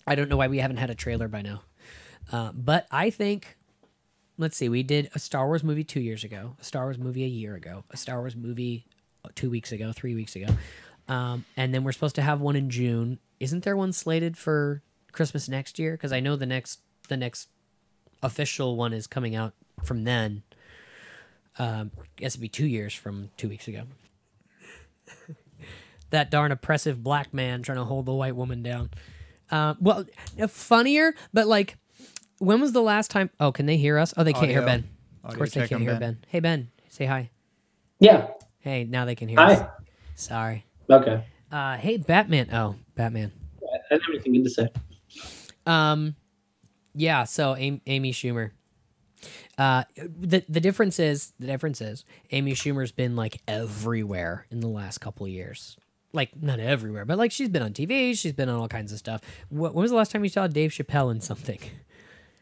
I don't know why we haven't had a trailer by now. But I think, let's see, we did a Star Wars movie 2 years ago, a Star Wars movie a year ago, a Star Wars movie 2 weeks ago, 3 weeks ago. And then we're supposed to have one in June. Isn't there one slated for Christmas next year? Because I know the next official one is coming out from then. I guess it'd be 2 years from 2 weeks ago. That darn oppressive black man trying to hold the white woman down. Well, funnier, but like, when was the last time? Oh, can they hear us? Oh, they can't hear Ben. Of course they can't hear Ben. Hey, Ben, say hi. Yeah. Hey, now they can hear Hi. us. Sorry. Okay. Hey, Batman. Oh, Batman. I didn't have anything good to say. Yeah. So Amy Schumer. The difference is Amy Schumer's been like everywhere in the last couple of years. Like not everywhere, but like she's been on TV, she's been on all kinds of stuff. When was the last time you saw Dave Chappelle in something?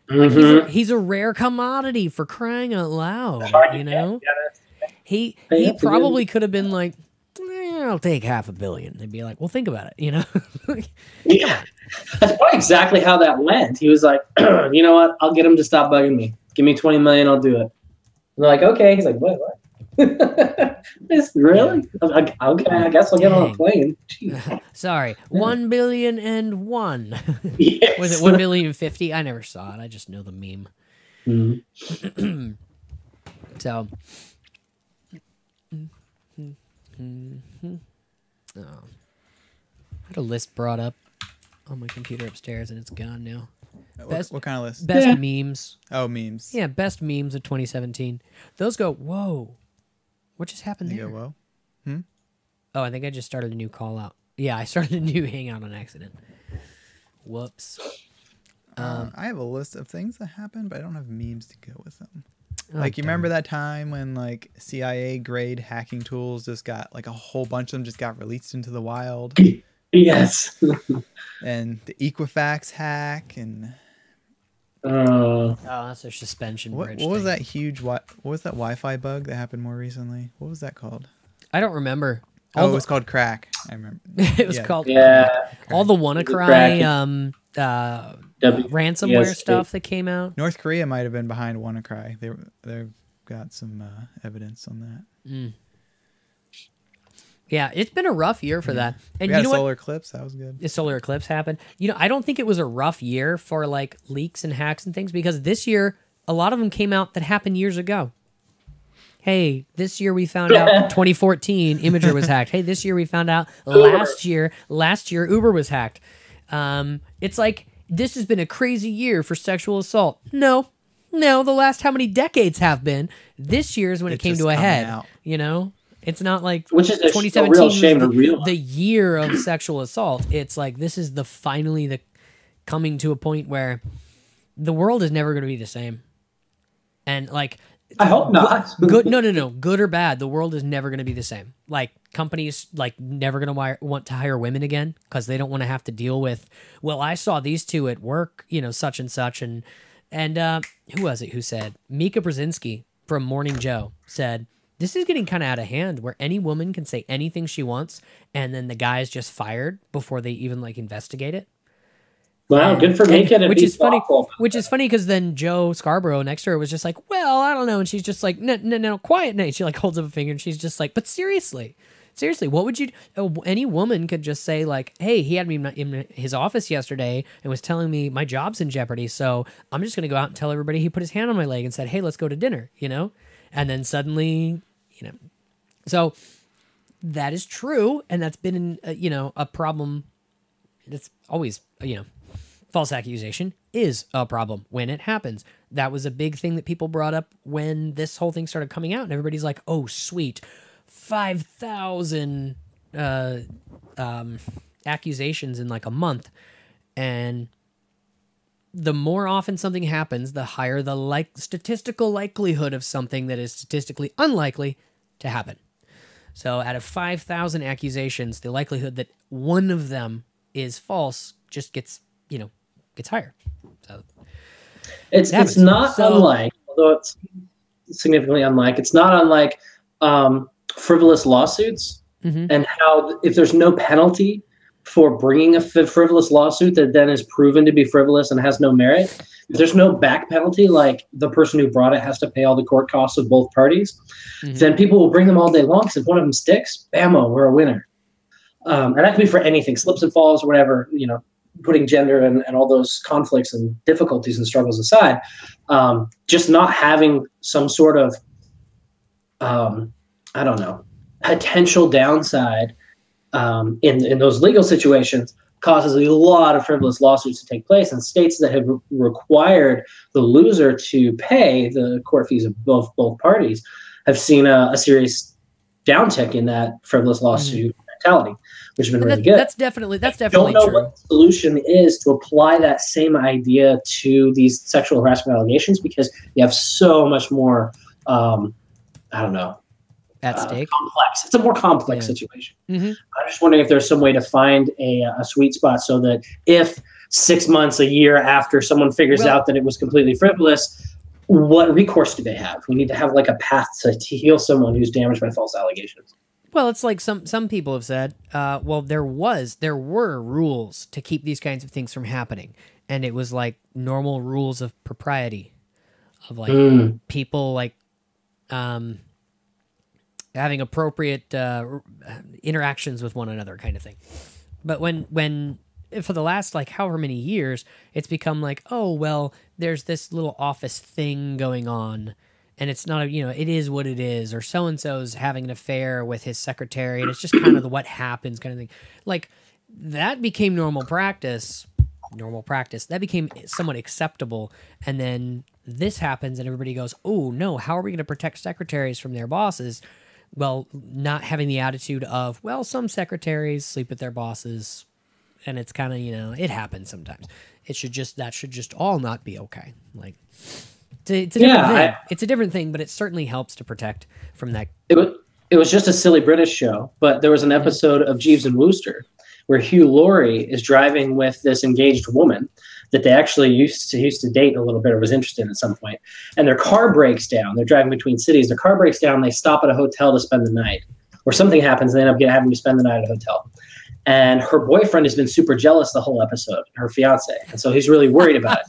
Like he's a rare commodity, for crying out loud. You know, he probably could have been like, I'll take $500 million. They'd be like, well, think about it. You know, Yeah, that's probably exactly how that went. He was like, you know what? I'll get him to stop bugging me. Give me $20 million, I'll do it. And they're like, okay. He's like, what? Really? Okay, I guess I'll get on a plane. Sorry, 1,000,000,001. Yes. Was it 1,050,000,050? I never saw it. I just know the meme. Mm-hmm. So, oh. I had a list brought up on my computer upstairs, and it's gone now. What kind of list? Best memes. Oh, memes. Yeah, best memes of 2017. Those go, whoa. What just happened They there? go, whoa. Oh, I think I just started a new call out. Yeah, I started a new hangout on accident. Whoops. I have a list of things that happened, but I don't have memes to go with them. Oh, Like, you darn. remember that time when, like, CIA grade hacking tools just got, like, a whole bunch of them just got released into the wild? Yes. And the Equifax hack and... Oh, that's their suspension bridge. What was thing. that huge... What was that Wi-Fi bug that happened more recently? What was that called? I don't remember. Oh, it was called crack. I remember. It was called Yeah. all the WannaCry ransomware Yes, stuff that came out. North Korea might have been behind WannaCry. They've got some evidence on that. Yeah, it's been a rough year for that. And We had you a know solar what? eclipse. That was good. The solar eclipse happened. You know, I don't think it was a rough year for like leaks and hacks and things, because this year a lot of them came out that happened years ago. Hey, this year we found out 2014 Imager was hacked. Hey, this year we found out last year Uber was hacked. It's like this has been a crazy year for sexual assault. No, the last how many decades have been. This year is when it came just to a coming head. out. You know, it's not like Which is a 2017 real was shame to realize. the year of sexual assault. It's like this is finally the coming to a point where the world is never going to be the same. And like, I hope not. good, no, good or bad, the world is never going to be the same. Like companies like never going to want to hire women again because they don't want to have to deal with, well, I saw these two at work, you know, such and such. And who was it who said? Mika Brzezinski from Morning Joe said, this is getting kind of out of hand where any woman can say anything she wants and then the guy is just fired before they even like investigate it. Wow, good for making it. Which is funny. thoughtful. Which is funny because then Joe Scarborough next to her was just like, "Well, I don't know," and she's just like, "No, quiet, Nate." She like holds up a finger and she's just like, "But seriously, what would you? Any woman could just say like, hey, he had me in his office yesterday and was telling me my job's in jeopardy, so I'm just gonna go out and tell everybody he put his hand on my leg and said, hey, let's go to dinner, you know, and then suddenly, you know, so that is true, and that's been a problem. It's always false accusation is a problem when it happens. That was a big thing that people brought up when this whole thing started coming out, and everybody's like, oh, sweet, 5,000 accusations in like a month. And the more often something happens, the higher the statistical likelihood of something that is statistically unlikely to happen. So out of 5,000 accusations, the likelihood that one of them is false just gets higher. So It's not unlike, although it's significantly unlike, it's not unlike frivolous lawsuits, and how if there's no penalty for bringing a frivolous lawsuit that then is proven to be frivolous and has no merit, if there's no back penalty, like the person who brought it has to pay all the court costs of both parties, then people will bring them all day long, because if one of them sticks, bammo, we're a winner. And that could be for anything, slips and falls, or whatever, putting gender and all those conflicts and difficulties and struggles aside, just not having some sort of, potential downside in those legal situations causes a lot of frivolous lawsuits to take place. And states that have required the loser to pay the court fees of both parties have seen a serious downtick in that frivolous lawsuit mentality, which has been And really good. That's definitely Don't know true. what the solution is to apply that same idea to these sexual harassment allegations, because you have so much more, I don't know, At stake. complex. It's a more complex Yeah. situation. Mm-hmm. I'm just wondering if there's some way to find a sweet spot so that if 6 months, a year after someone figures out that it was completely frivolous, what recourse do they have? We need to have like a path to heal someone who's damaged by false allegations. Well, it's like some people have said, well, there were rules to keep these kinds of things from happening, and it was like normal rules of propriety, of like people like having appropriate interactions with one another, kind of thing. But when for the last like however many years, it's become like, oh well, there's this little office thing going on. And it's not, it is what it is, or so-and-so's having an affair with his secretary, and it's just kind of the what happens kind of thing. Like, that became normal practice. That became somewhat acceptable, and then this happens, and everybody goes, oh, no, how are we going to protect secretaries from their bosses? Well, not having the attitude of, well, some secretaries sleep with their bosses, and it's kind of, it happens sometimes. That should just all not be okay. Like... It's a different thing. It's a different thing, but it certainly helps to protect from that. It was just a silly British show, but there was an episode of Jeeves and Wooster where Hugh Laurie is driving with this engaged woman that they actually used to date a little bit or was interested in at some point. And their car breaks down. They're driving between cities. Their car breaks down. They stop at a hotel to spend the night, or something happens. They end up having to spend the night at a hotel. And her boyfriend has been super jealous the whole episode, her fiance. And so he's really worried about it.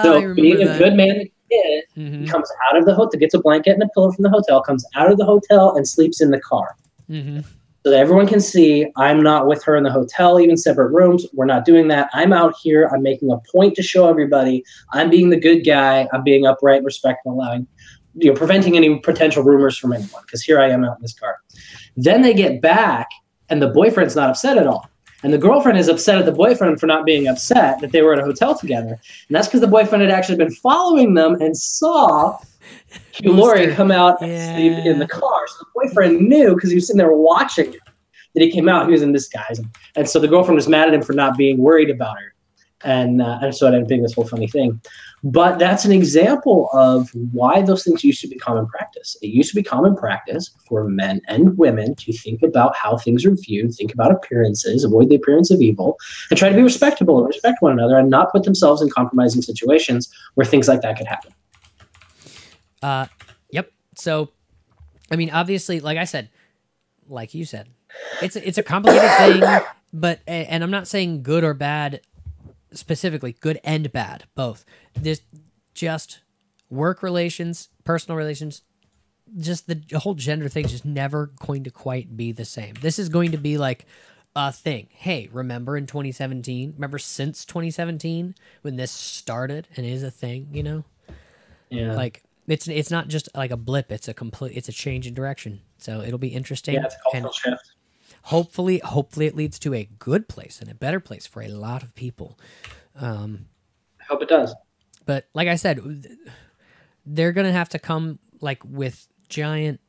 So being a good man, he comes out of the hotel, gets a blanket and a pillow from the hotel, comes out of the hotel and sleeps in the car. So that everyone can see I'm not with her in the hotel, even separate rooms. We're not doing that. I'm out here. I'm making a point to show everybody I'm being the good guy. I'm being upright, respectful, allowing, preventing any potential rumors from anyone, because here I am out in this car. Then they get back and the boyfriend's not upset at all. And the girlfriend is upset at the boyfriend for not being upset that they were at a hotel together. And that's because the boyfriend had actually been following them and saw Hugh Laurie come out and sleep in the car. So the boyfriend knew, because he was sitting there watching him, that he came out, he was in disguise. And so the girlfriend was mad at him for not being worried about her. And so it ended up being this whole funny thing. But that's an example of why those things used to be common practice. It used to be common practice for men and women to think about how things are viewed, think about appearances, avoid the appearance of evil, and try to be respectable and respect one another and not put themselves in compromising situations where things like that could happen. Yep. So, I mean, obviously, like you said, it's a complicated thing, but, and I'm not saying good or bad specifically, good and bad, both. There's just work relations, personal relations, just the whole gender thing is just never going to quite be the same. This is going to be like a thing. Hey, remember in 2017? Remember since 2017 when this started and is a thing, Yeah. Like it's not just like a blip, it's a change in direction. So it'll be interesting. Yeah, it's a cultural shift. Hopefully it leads to a good place and a better place for a lot of people. I hope it does. But like I said, they're going to have to come like with giant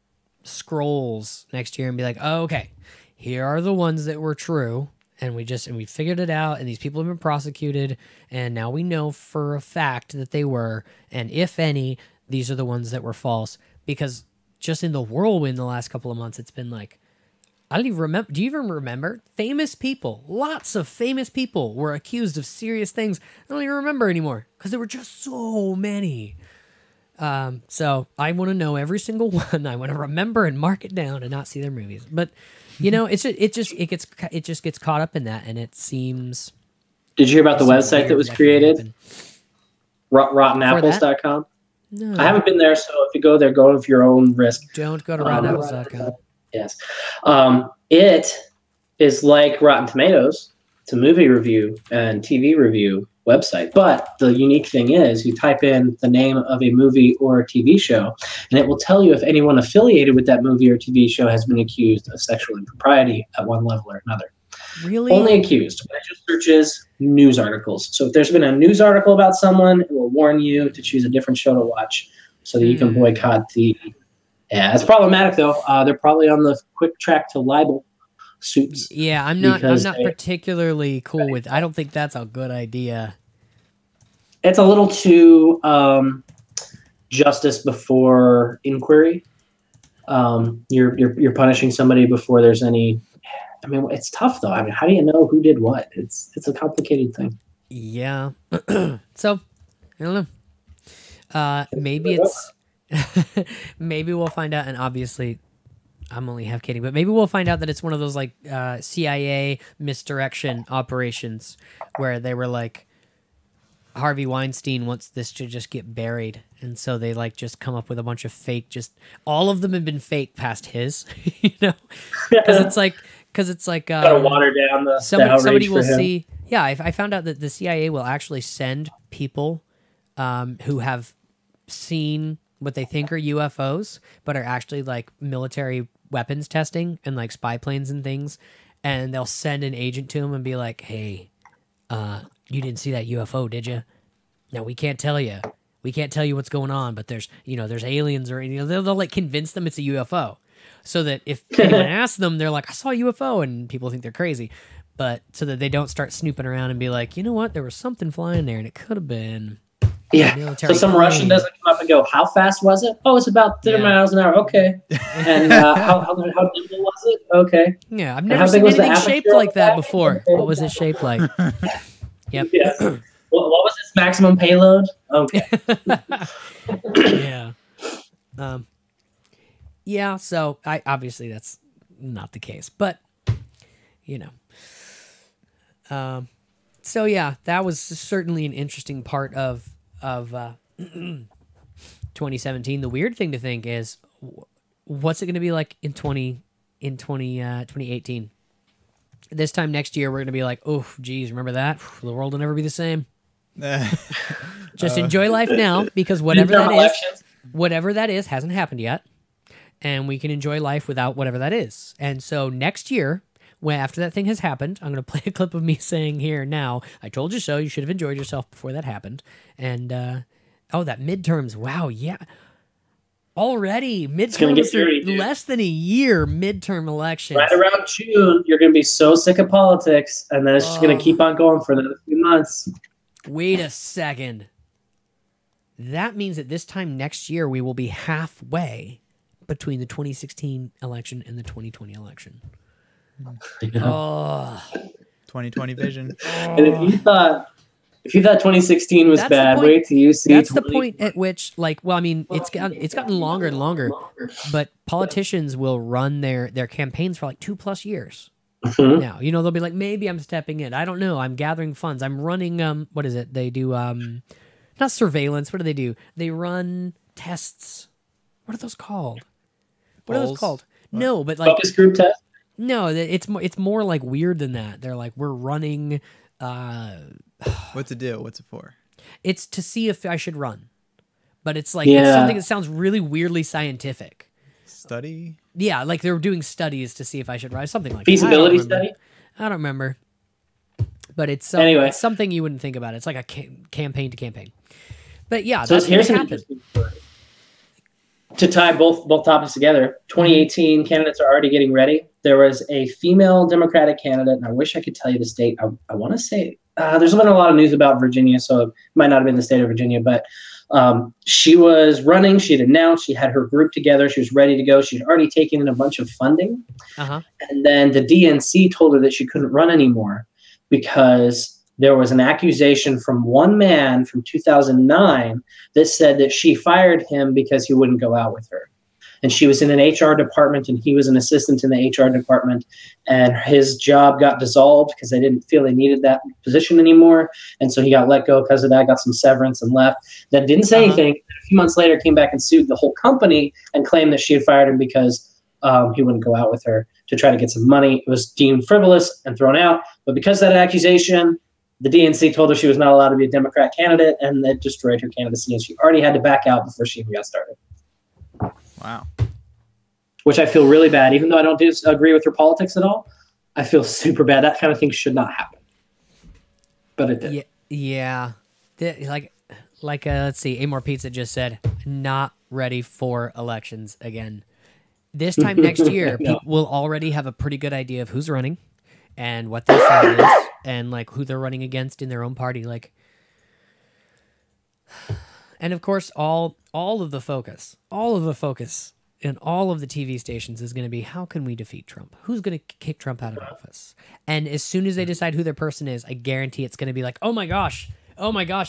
scrolls next year and be like, oh, okay, here are the ones that were true. And we figured it out. And these people have been prosecuted. And now we know for a fact that they were. And if any, these are the ones that were false. Because just in the whirlwind the last couple of months, it's been like, I don't even remember. Do you even remember? Famous people, lots of famous people were accused of serious things. I don't even remember anymore because there were just so many. So I want to know every single one. I want to remember and mark it down and not see their movies. But it just gets caught up in that, and it seems. Did you hear about the website that was created? RottenApples.com. No. I haven't been there, so if you go there, go of your own risk. Don't go to RottenApples.com. Yes. It is like Rotten Tomatoes. It's a movie review and TV review website. But the unique thing is you type in the name of a movie or a TV show, and it will tell you if anyone affiliated with that movie or TV show has been accused of sexual impropriety at one level or another. Really? Only accused. It just searches news articles. So if there's been a news article about someone, it will warn you to choose a different show to watch so that you can boycott the... Yeah, it's problematic, though. They're probably on the quick track to libel. suits. Yeah, I'm not because particularly cool with. I don't think that's a good idea. it's a little too justice before inquiry. You're punishing somebody before there's any. I mean, it's tough though. I mean, how do you know who did what? It's a complicated thing. Yeah. So, I don't know. Maybe it's maybe we'll find out, and obviously I'm only half kidding, but maybe we'll find out that it's one of those like CIA misdirection operations where they were like, Harvey Weinstein wants this to just get buried, and so they like just come up with a bunch of fake. Just all of them have been fake past his, you know, because it's like Gotta water down the somebody outrage will for him. see. Yeah, I found out that the CIA will actually send people who have seen what they think are UFOs, but are actually like military weapons testing and like spy planes and things, and they'll send an agent to him and be like, "Hey, you didn't see that UFO, did you? Now we can't tell you. We can't tell you what's going on, but there's aliens or they'll like convince them it's a UFO, so that if anyone asks them, they're like, I saw a UFO, and people think they're crazy, but so that they don't start snooping around and be like, you know what, there was something flying there, and it could have been. Yeah. So some Russian doesn't come up and go, how fast was it? Oh, it's about 30 miles an hour. Okay. And how nimble was it? Okay. Yeah, I've never seen anything shaped like that before. Okay. What was it shaped like? Yep. Yeah. What was its maximum payload? Okay. Yeah. Yeah, so I obviously that's not the case, but you know. So yeah, that was certainly an interesting part of 2017. The weird thing to think is, what's it going to be like in 2018? This time next year, we're going to be like, oh, geez, remember that? The world will never be the same. Just enjoy life now, because whatever that is hasn't happened yet, and we can enjoy life without whatever that is. And so next year, when after that thing has happened, I'm going to play a clip of me saying here now, I told you so. You should have enjoyed yourself before that happened. And that midterms, wow, yeah. Already, midterms are less than a year, midterm elections. Right around June, you're going to be so sick of politics, and then it's just going to keep on going for another few months. Wait a second. That means that this time next year, we will be halfway between the 2016 election and the 2020 election. Oh, 2020 vision. And if you thought 2016 was bad, wait till you see. That's the point at which, like, well, I mean, it's gotten longer and longer, but politicians will run their campaigns for like 2+ years. Now, they'll be like, maybe I'm stepping in. I don't know. I'm gathering funds. I'm running. What is it? They do not surveillance. What do they do? They run tests. What are those called? What are those called? No, but like focus group test. No, it's more like weird than that. They're like, we're running. What's it do? What's it for? It's to see if I should run, but it's like it's something that sounds really weirdly scientific. Study? Yeah, like they're doing studies to see if I should run, something like feasibility study. I don't remember, but it's anyway. It's something you wouldn't think about. It's like a campaign to campaign. But yeah, so that's here's what an happened. interesting story. To tie both topics together, 2018 candidates are already getting ready. There was a female Democratic candidate, and I wish I could tell you the state. I want to say there's been a lot of news about Virginia, so it might not have been the state of Virginia, but she was running. She had announced. She had her group together. She was ready to go. She had already taken in a bunch of funding. And then the DNC told her that she couldn't run anymore because there was an accusation from one man from 2009 that said that she fired him because he wouldn't go out with her. And she was in an HR department, and he was an assistant in the HR department, and his job got dissolved because they didn't feel they needed that position anymore. And so he got let go because of that, got some severance and left. Then didn't say anything. A few months later, came back and sued the whole company and claimed that she had fired him because he wouldn't go out with her to try to get some money. It was deemed frivolous and thrown out. But because of that accusation, the DNC told her she was not allowed to be a Democrat candidate, and that destroyed her candidacy. And she already had to back out before she even got started. Wow. Which I feel really bad. Even though I don't disagree with her politics at all, I feel super bad. That kind of thing should not happen. But it did. Yeah. Like let's see, Amor Pizza just said, not ready for elections again. this time next year, No. people will already have a pretty good idea of who's running and what their side is and like who they're running against in their own party. Like, and of course, all of the focus in all of the TV stations is going to be how can we defeat Trump? Who's going to kick Trump out of office? And as soon as they decide who their person is, I guarantee it's going to be like, oh my gosh,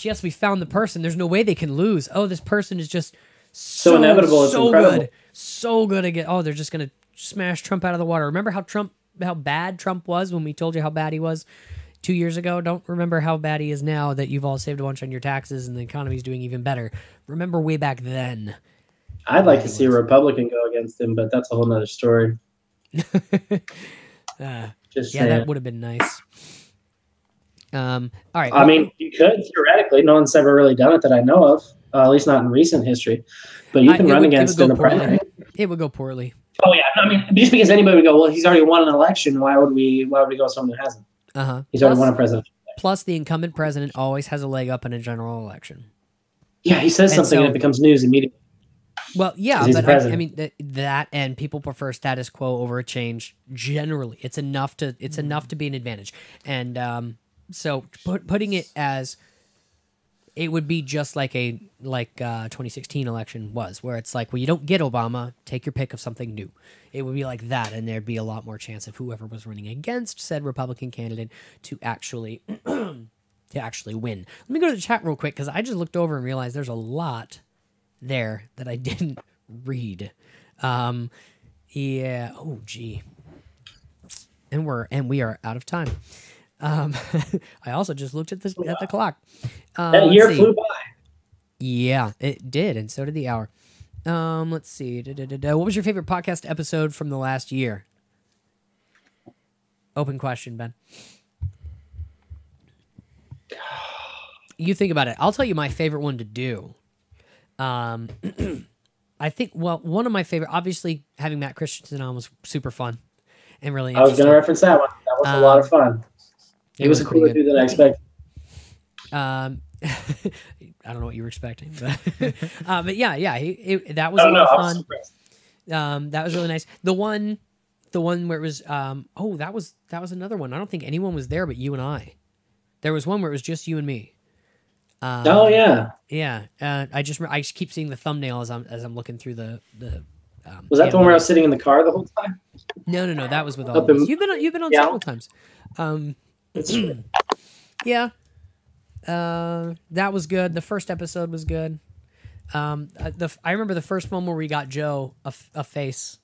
yes, we found the person. There's no way they can lose. Oh, this person is just So inevitable, it's incredible. good, so good again. Oh, they're just going to smash Trump out of the water. Remember how bad Trump was when we told you how bad he was 2 years ago? Don't remember how bad he is now that you've all saved a bunch on your taxes and the economy's doing even better. Remember way back then. I'd like to see a Republican go against him, but that's a whole nother story. Just saying. That would have been nice. All right. I mean, you could theoretically. No one's ever really done it that I know of, at least not in recent history. But you can run against in the primary. It would go poorly. Oh yeah, I mean, just because anybody would go, well, he's already won an election. Why would we go with someone who hasn't? He's already won a president. Plus, the incumbent president always has a leg up in a general election. Yeah, he says something and it becomes news immediately. Well, yeah, but I mean that, and people prefer status quo over a change. Generally, it's enough to be an advantage, and so putting it as it would be just like 2016 election was, where it's like, well, you don't get Obama, take your pick of something new. It would be like that, and there'd be a lot more chance of whoever was running against said Republican candidate to actually win. Let me go to the chat real quick because I just looked over and realized there's a lot there that I didn't read. Yeah. Oh, gee. And we are out of time. I also just looked at the clock. That year flew by. Yeah, it did, and so did the hour. Let's see. What was your favorite podcast episode from the last year? Open question, Ben. You think about it. I'll tell you my favorite one to do. I think, well, one of my favorite, obviously, having Matt Christensen on was super fun and really interesting. I was going to reference that one. That was a lot of fun. He was a cooler dude than I expected. I don't know what you were expecting, but yeah, that was a lot of fun. That was really nice. The one where it was, that was another one. I don't think anyone was there but you and I. There was one where it was just you and me. Yeah. I just keep seeing the thumbnail as I'm looking through the. Was that the one where I was sitting in the car the whole time? No. That was with all of us. You've been on several times. That's true. Yeah. That was good. The first episode was good. I remember the first one where we got Joe a face.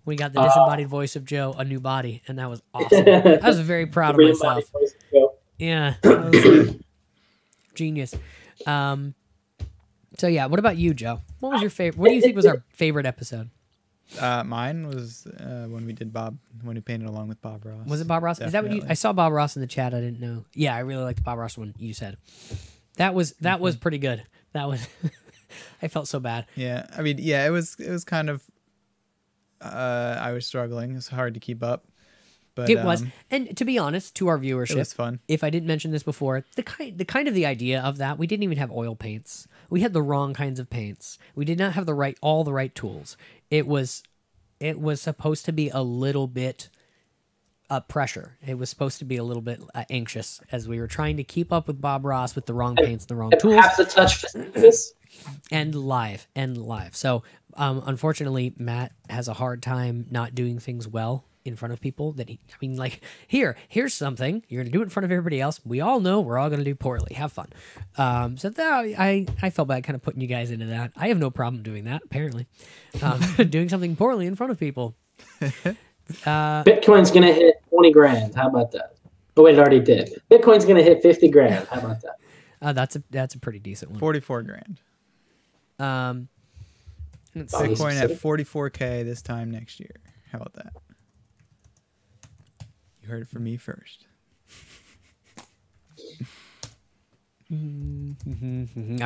We got the disembodied voice of Joe a new body, and that was awesome. I was very proud of myself. Yeah, that was genius. So yeah, what about you, Joe? What was your favorite? What do you think was our favorite episode? Mine was when we painted along with Bob Ross. Was it Bob Ross? Definitely. Is that what I saw Bob Ross in the chat? I didn't know. Yeah, I really liked the Bob Ross one you said. That was pretty good. That was I felt so bad. Yeah, I mean, yeah, it was kind of I was struggling. It was hard to keep up. But it was, and to be honest, to our viewership, it was fun. If I didn't mention this before, the kind of the idea of that, we didn't even have oil paints. We had the wrong kinds of paints. We did not have all the right tools. It was supposed to be a little bit pressure. It was supposed to be a little bit anxious as we were trying to keep up with Bob Ross with the wrong paints and the wrong tools. Perhaps a touch fastidious. And live. So, unfortunately, Matt has a hard time not doing things well in front of people. Here's something. You're going to do it in front of everybody else. We all know we're all going to do poorly. Have fun. So that, I felt bad kind of putting you guys into that. I have no problem doing that, apparently. Doing something poorly in front of people. Bitcoin's going to hit 20 grand. How about that? Oh, wait, it already did. Bitcoin's going to hit 50 grand. How about that? That's a pretty decent one. 44 grand. Bitcoin at 44K this time next year. How about that? You heard it from me first. I'm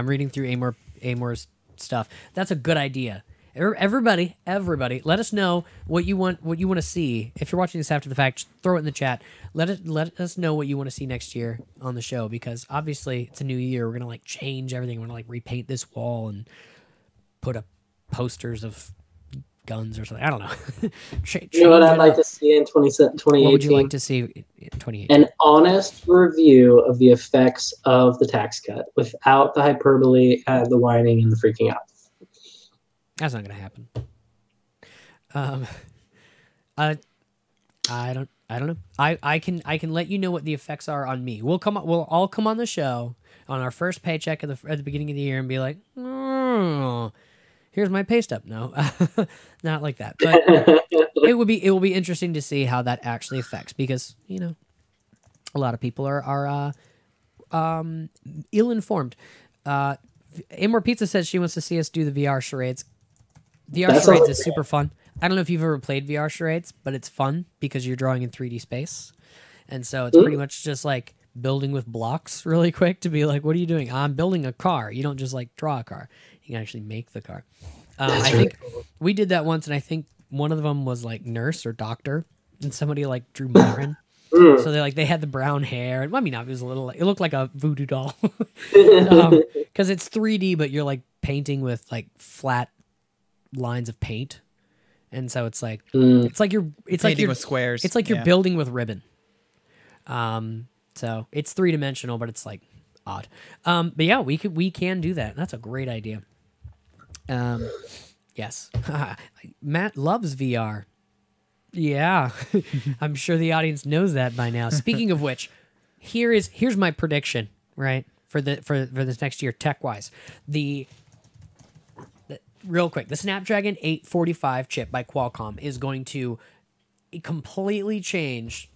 reading through Amor's stuff. That's a good idea. Everybody, let us know what you want to see. If you're watching this after the fact, throw it in the chat. Let us know what you want to see next year on the show, because obviously it's a new year. We're gonna change everything. We're gonna repaint this wall and put up posters of guns or something. I don't know. You know what I'd like to see in 2018? What would you like to see in 2018? An honest review of the effects of the tax cut without the hyperbole, the whining, and the freaking out. That's not going to happen. I don't know. I can let you know what the effects are on me. We'll all come on the show on our first paycheck at the beginning of the year and be like, oh, here's my pay stub. No, not like that. But it will be interesting to see how that actually affects, because a lot of people are ill-informed. Amor Pizza says she wants to see us do the VR charades. VR charades is super fun. I don't know if you've ever played VR charades, but it's fun because you're drawing in 3D space. And so it's pretty much just like building with blocks really quick to be like, what are you doing? I'm building a car. You don't just like draw a car. You can actually make the car. I think we did that once, and I think one of them was like nurse or doctor, and somebody like drew Myron. So they had the brown hair. I mean, it was it looked like a voodoo doll. Because it's 3D, but you're like painting with like flat lines of paint. And so it's like it's like you're with squares. It's like you're building with ribbon. So it's 3-dimensional, but it's like odd. But yeah, we can do that. That's a great idea. Yes. Matt loves VR. Yeah. I'm sure the audience knows that by now. Speaking of which, here's my prediction, right? For this next year, tech wise. Real quick, the Snapdragon 845 chip by Qualcomm is going to completely change.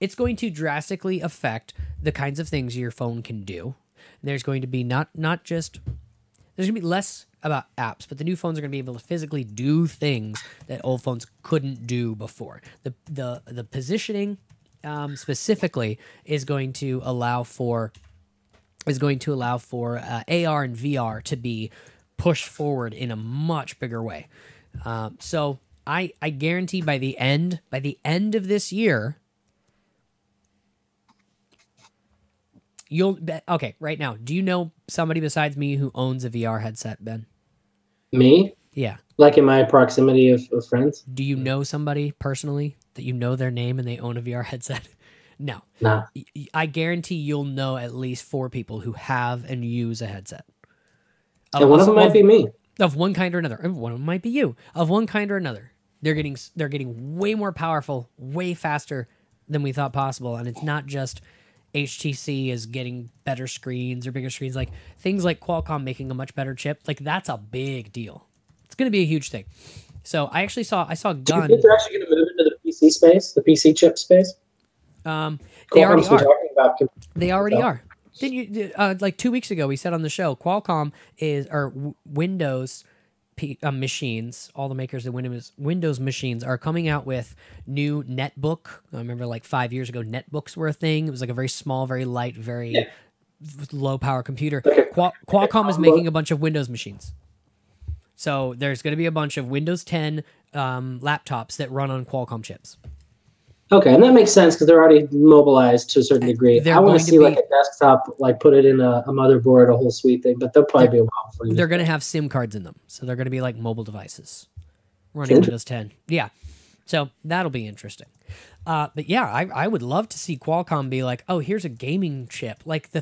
It's going to drastically affect the kinds of things your phone can do. There's going to be not just there's going to be less about apps, but the new phones are going to be able to physically do things that old phones couldn't do before. The positioning specifically is going to allow for AR and VR to be pushed forward in a much bigger way. So I guarantee by the end of this year, right now, do you know somebody besides me who owns a VR headset, Ben? Me? Yeah. Like in my proximity of friends? Do you know somebody personally that you know their name and they own a VR headset? No. Nah. I guarantee you'll know at least 4 people who have and use a headset. And one of them might be me. Of one kind or another. One of them might be you. Of one kind or another. They're getting way more powerful, way faster than we thought possible. And it's not just HTC is getting better screens or bigger screens. Like things like Qualcomm making a much better chip. Like that's a big deal. It's going to be a huge thing. So I saw Gun. Do you think they're actually going to move into the PC space, the PC chip space? They already are. They already stuff. are. Didn't you like 2 weeks ago we said on the show Qualcomm Windows machines, all the makers of Windows machines are coming out with new netbook. I remember like 5 years ago netbooks were a thing. It was like a very small, very light, very low power computer. Qualcomm is making a bunch of Windows machines. So there's going to be a bunch of Windows 10 laptops that run on Qualcomm chips. Okay, and that makes sense because they're already mobilized to a certain degree. I want to see like a desktop, like put it in a motherboard, a whole suite thing, but they'll probably be a while for you. They're going to have SIM cards in them, so they're going to be like mobile devices running Windows 10. Yeah, so that'll be interesting. But yeah, I would love to see Qualcomm be like, oh, here's a gaming chip. Like the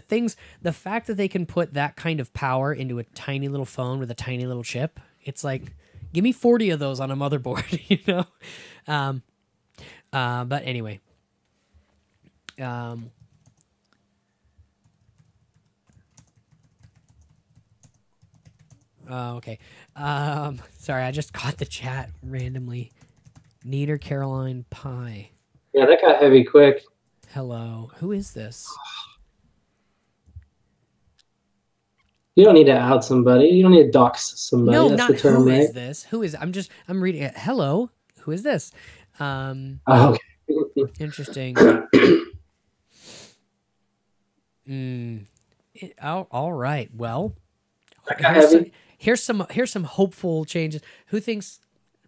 fact that they can put that kind of power into a tiny little phone with a tiny little chip, it's like, give me 40 of those on a motherboard, you know? But anyway, okay. Sorry, I just caught the chat randomly. Neater Caroline Pie. Yeah, that got heavy quick. Hello. Who is this? You don't need to out somebody. You don't need to dox somebody. No, that's not the term, who right? is this? Who is I'm reading it. Hello. Who is this? Okay. Interesting. All right. Well, here's some hopeful changes. Who thinks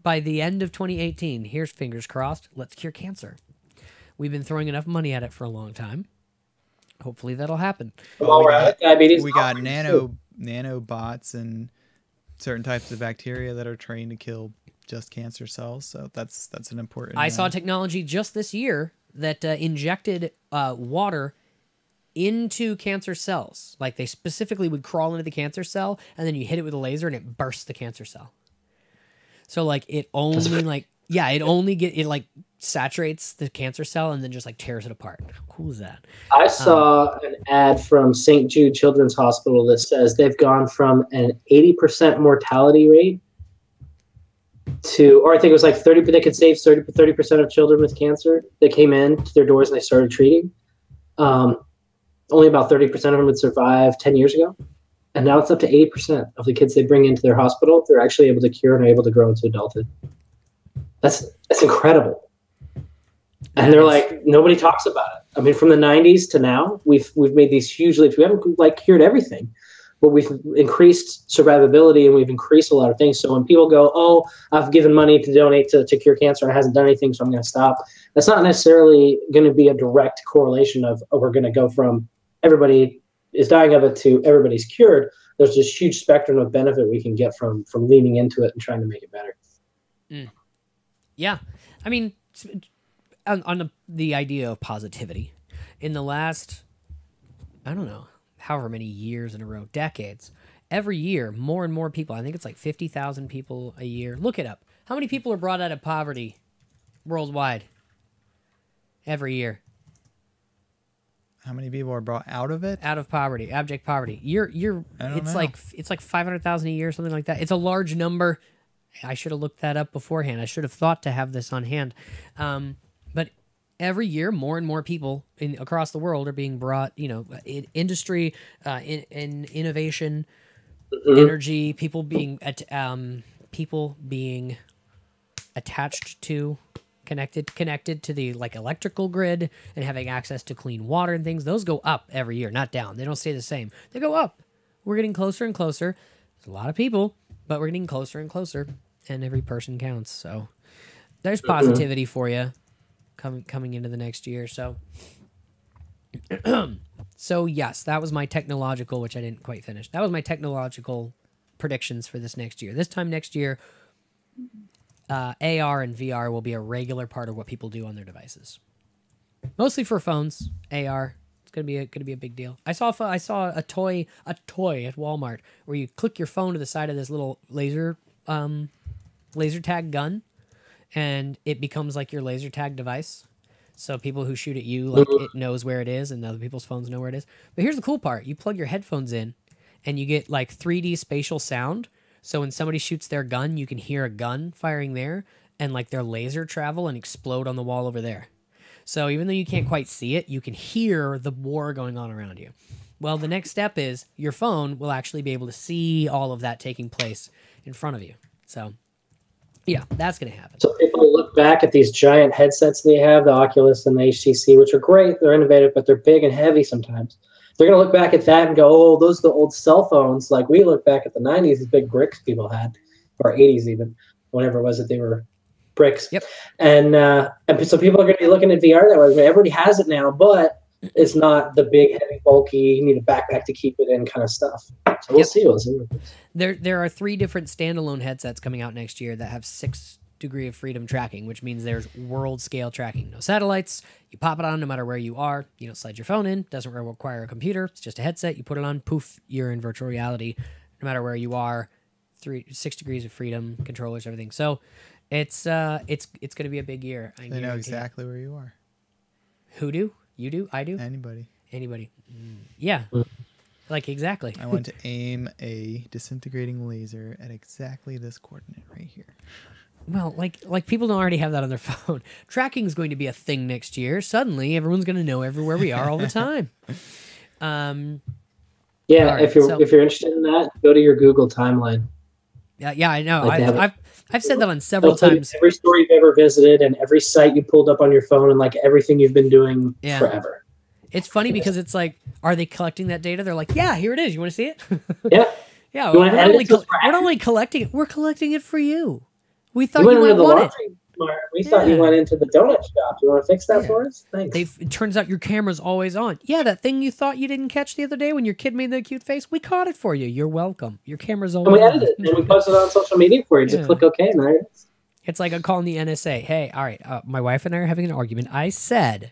by the end of 2018? Here's fingers crossed. Let's cure cancer. We've been throwing enough money at it for a long time. Hopefully that'll happen. All right. Diabetes. We got nanobots and certain types of bacteria that are trained to kill just cancer cells. So that's an important. I saw technology just this year that injected water into cancer cells. Like they specifically would crawl into the cancer cell, and then you hit it with a laser, and it bursts the cancer cell. So like it only it saturates the cancer cell and then just like tears it apart. How cool is that? I saw an ad from St. Jude Children's Hospital that says they've gone from an 80% mortality rate to, or I think it was like 30, but they could save 30% of children with cancer. They came in to their doors and they started treating. Only about 30% of them would survive 10 years ago. And now it's up to 80% of the kids they bring into their hospital, they're actually able to cure and are able to grow into adulthood. That's incredible. And they're like, nobody talks about it. I mean, from the 90s to now, we've made these huge leaps. We haven't like cured everything, but we've increased survivability and we've increased a lot of things. So when people go, oh, I've given money to donate to cure cancer and it hasn't done anything, so I'm going to stop. That's not necessarily going to be a direct correlation of, oh, we're going to go from everybody is dying of it to everybody's cured. There's this huge spectrum of benefit we can get from leaning into it and trying to make it better. Yeah. I mean, on the idea of positivity, in the last, I don't know, however many years in a row, decades, every year, more and more people, I think it's like 50,000 people a year. Look it up. How many people are brought out of poverty worldwide every year? How many people are brought out of it? Out of poverty, abject poverty. It's like 500,000 a year, something like that. It's a large number. I should have looked that up beforehand. I should have thought to have this on hand. But every year, more and more people across the world are being brought, in industry, in innovation, energy, people being attached to, connected to the like electrical grid and having access to clean water and things. Those go up every year, not down. They don't stay the same. They go up. We're getting closer and closer. There's a lot of people, but we're getting closer and closer, and every person counts. So there's positivity for you coming into the next year. So so yes, that was my technological, which I didn't quite finish. That was my technological predictions for this next year. This time next year, AR and VR will be a regular part of what people do on their devices. Mostly for phones. AR, it's gonna be a big deal. I saw a toy at Walmart where you click your phone to the side of this little laser tag gun, and it becomes like your laser tag device. So people who shoot at you, like it knows where it is, and other people's phones know where it is. But here's the cool part: you plug your headphones in, and you get like 3D spatial sound. So when somebody shoots their gun, you can hear a gun firing there, and like their laser travel and explode on the wall over there. So even though you can't quite see it, you can hear the war going on around you. Well, the next step is your phone will actually be able to see all of that taking place in front of you. So yeah, that's going to happen. So people look back at these giant headsets they have, the Oculus and the HTC, which are great. They're innovative, but they're big and heavy sometimes. They're going to look back at that and go, oh, those are the old cell phones. Like we look back at the 90s, these big bricks people had, or 80s even, whenever it was that they were bricks. Yep. And so people are going to be looking at VR that way. I mean, everybody has it now, but it's not the big, heavy, bulky, you need a backpack to keep it in kind of stuff. So we'll see. There are 3 different standalone headsets coming out next year that have 6 degree of freedom tracking, which means there's world scale tracking. No satellites. You pop it on no matter where you are. You don't slide your phone in. Doesn't require a computer. It's just a headset. You put it on. Poof, you're in virtual reality no matter where you are. 6 degrees of freedom, controllers, everything. So it's going to be a big year. They know exactly where you are. Who do? You do? I do? Anybody. Yeah. Like exactly. I want to aim a disintegrating laser at exactly this coordinate right here. Well, like people don't already have that on their phone. Tracking is going to be a thing next year. Suddenly, everyone's going to know everywhere we are all the time. Yeah, right, if you're interested in that, go to your Google timeline. Yeah, I know. I've said that on several times. Every store you've ever visited and every site you pulled up on your phone and like everything you've been doing forever. It's funny because it's like, are they collecting that data? They're like, yeah, here it is. You want to see it? Yeah. Yeah. We're not only collecting it. We're collecting it for you. We thought you might want it. Mark, we thought you went into the donut shop. You want to fix that Yeah. for us? Thanks. It turns out your camera's always on. Yeah, that thing you thought you didn't catch the other day when your kid made the cute face, we caught it for you. You're welcome. Your camera's And always we on. edited it, and we posted it on social media for you. Just Yeah. click OK, and there it is. It's like I'm calling the NSA. Hey, all right, my wife and I are having an argument. I said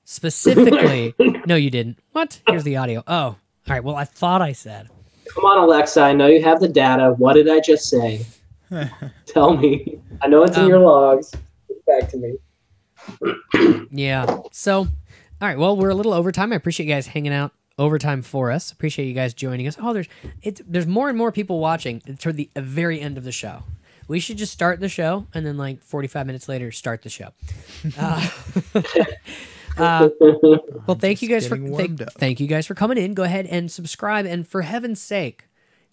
specifically, no, you didn't. What? Here's the audio. Oh, all right. Well, I thought I said. Come on, Alexa. I know you have the data. What did I just say? Tell me. I know it's in your logs. Get back to me. Yeah. So, all right. Well, we're a little overtime. I appreciate you guys hanging out overtime for us. Appreciate you guys joining us. Oh, there's more and more people watching toward the very end of the show. We should just start the show and then like 45 minutes later start the show. Well, thank you guys thank you guys for coming in. Go ahead and subscribe, and for heaven's sake,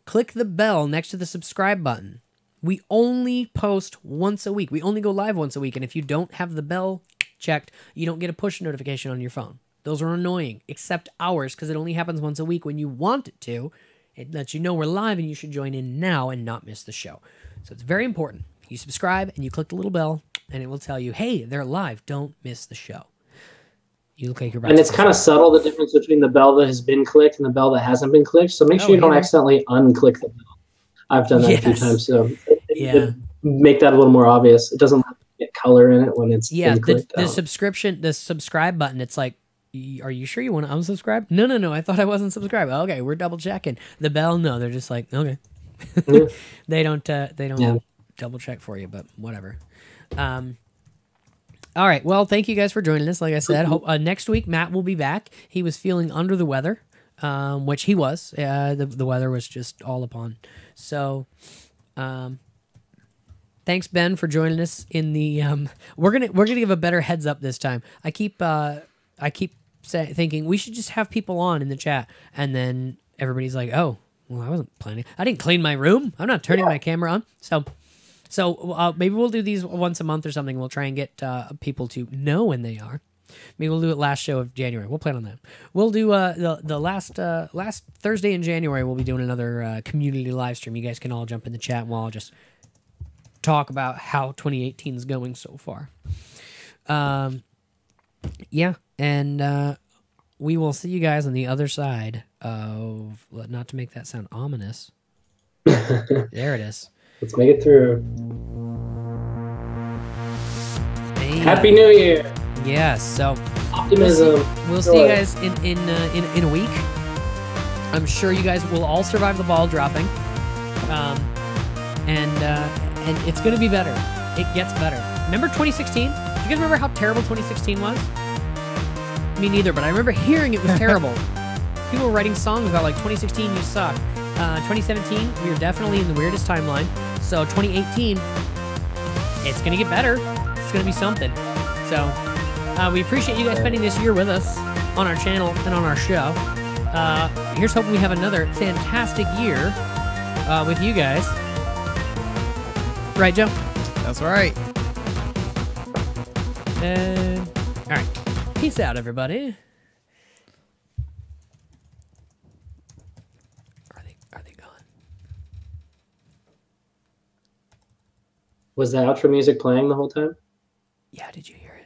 click the bell next to the subscribe button. We only post once a week. We only go live once a week, and if you don't have the bell checked, you don't get a push notification on your phone. Those are annoying, except ours, because it only happens once a week when you want it to. It lets you know we're live, and you should join in now and not miss the show. So it's very important. You subscribe, and you click the little bell, and it will tell you, hey, they're live. Don't miss the show. You look like you're about And to it's kind of subtle, the difference between the bell that has been clicked and the bell that hasn't been clicked. So make sure you don't accidentally unclick the bell. I've done that a few times, so make that a little more obvious. It doesn't get color in it when it's been clicked. The subscribe button, it's like, are you sure you want to unsubscribe? No, I thought I wasn't subscribed. Okay, we're double checking. The bell, no, they're just like, okay. Yeah. They don't double check for you, but whatever. All right, well, thank you guys for joining us. Like I said, next week Matt will be back. He was feeling under the weather, which he was. The weather was just all upon. So, thanks Ben for joining us in the. We're gonna give a better heads up this time. I keep thinking we should just have people on in the chat, and then everybody's like, oh. Well, I wasn't planning. I didn't clean my room. I'm not turning my camera on. So maybe we'll do these once a month or something. We'll try and get people to know when they are. Maybe we'll do it last show of January. We'll plan on that. We'll do the last Thursday in January. We'll be doing another community live stream. You guys can all jump in the chat and we'll all just talk about how 2018 is going so far. Yeah, and we will see you guys on the other side of, not to make that sound ominous. There it is. Let's make it through. Hey. Happy New Year. Yes, so optimism. We'll see you guys in a week. I'm sure you guys will all survive the ball dropping. And it's going to be better. It gets better. Remember 2016? Do you guys remember how terrible 2016 was? Me neither, but I remember hearing it was terrible. People were writing songs about like 2016, you suck. 2017, we were definitely in the weirdest timeline. So 2018, it's going to get better. It's going to be something. So we appreciate you guys spending this year with us on our channel and on our show. Here's hoping we have another fantastic year with you guys. Right, Joe? That's right. All right. Peace out, everybody. Are they gone? Was the outro music playing the whole time? Yeah, did you hear it?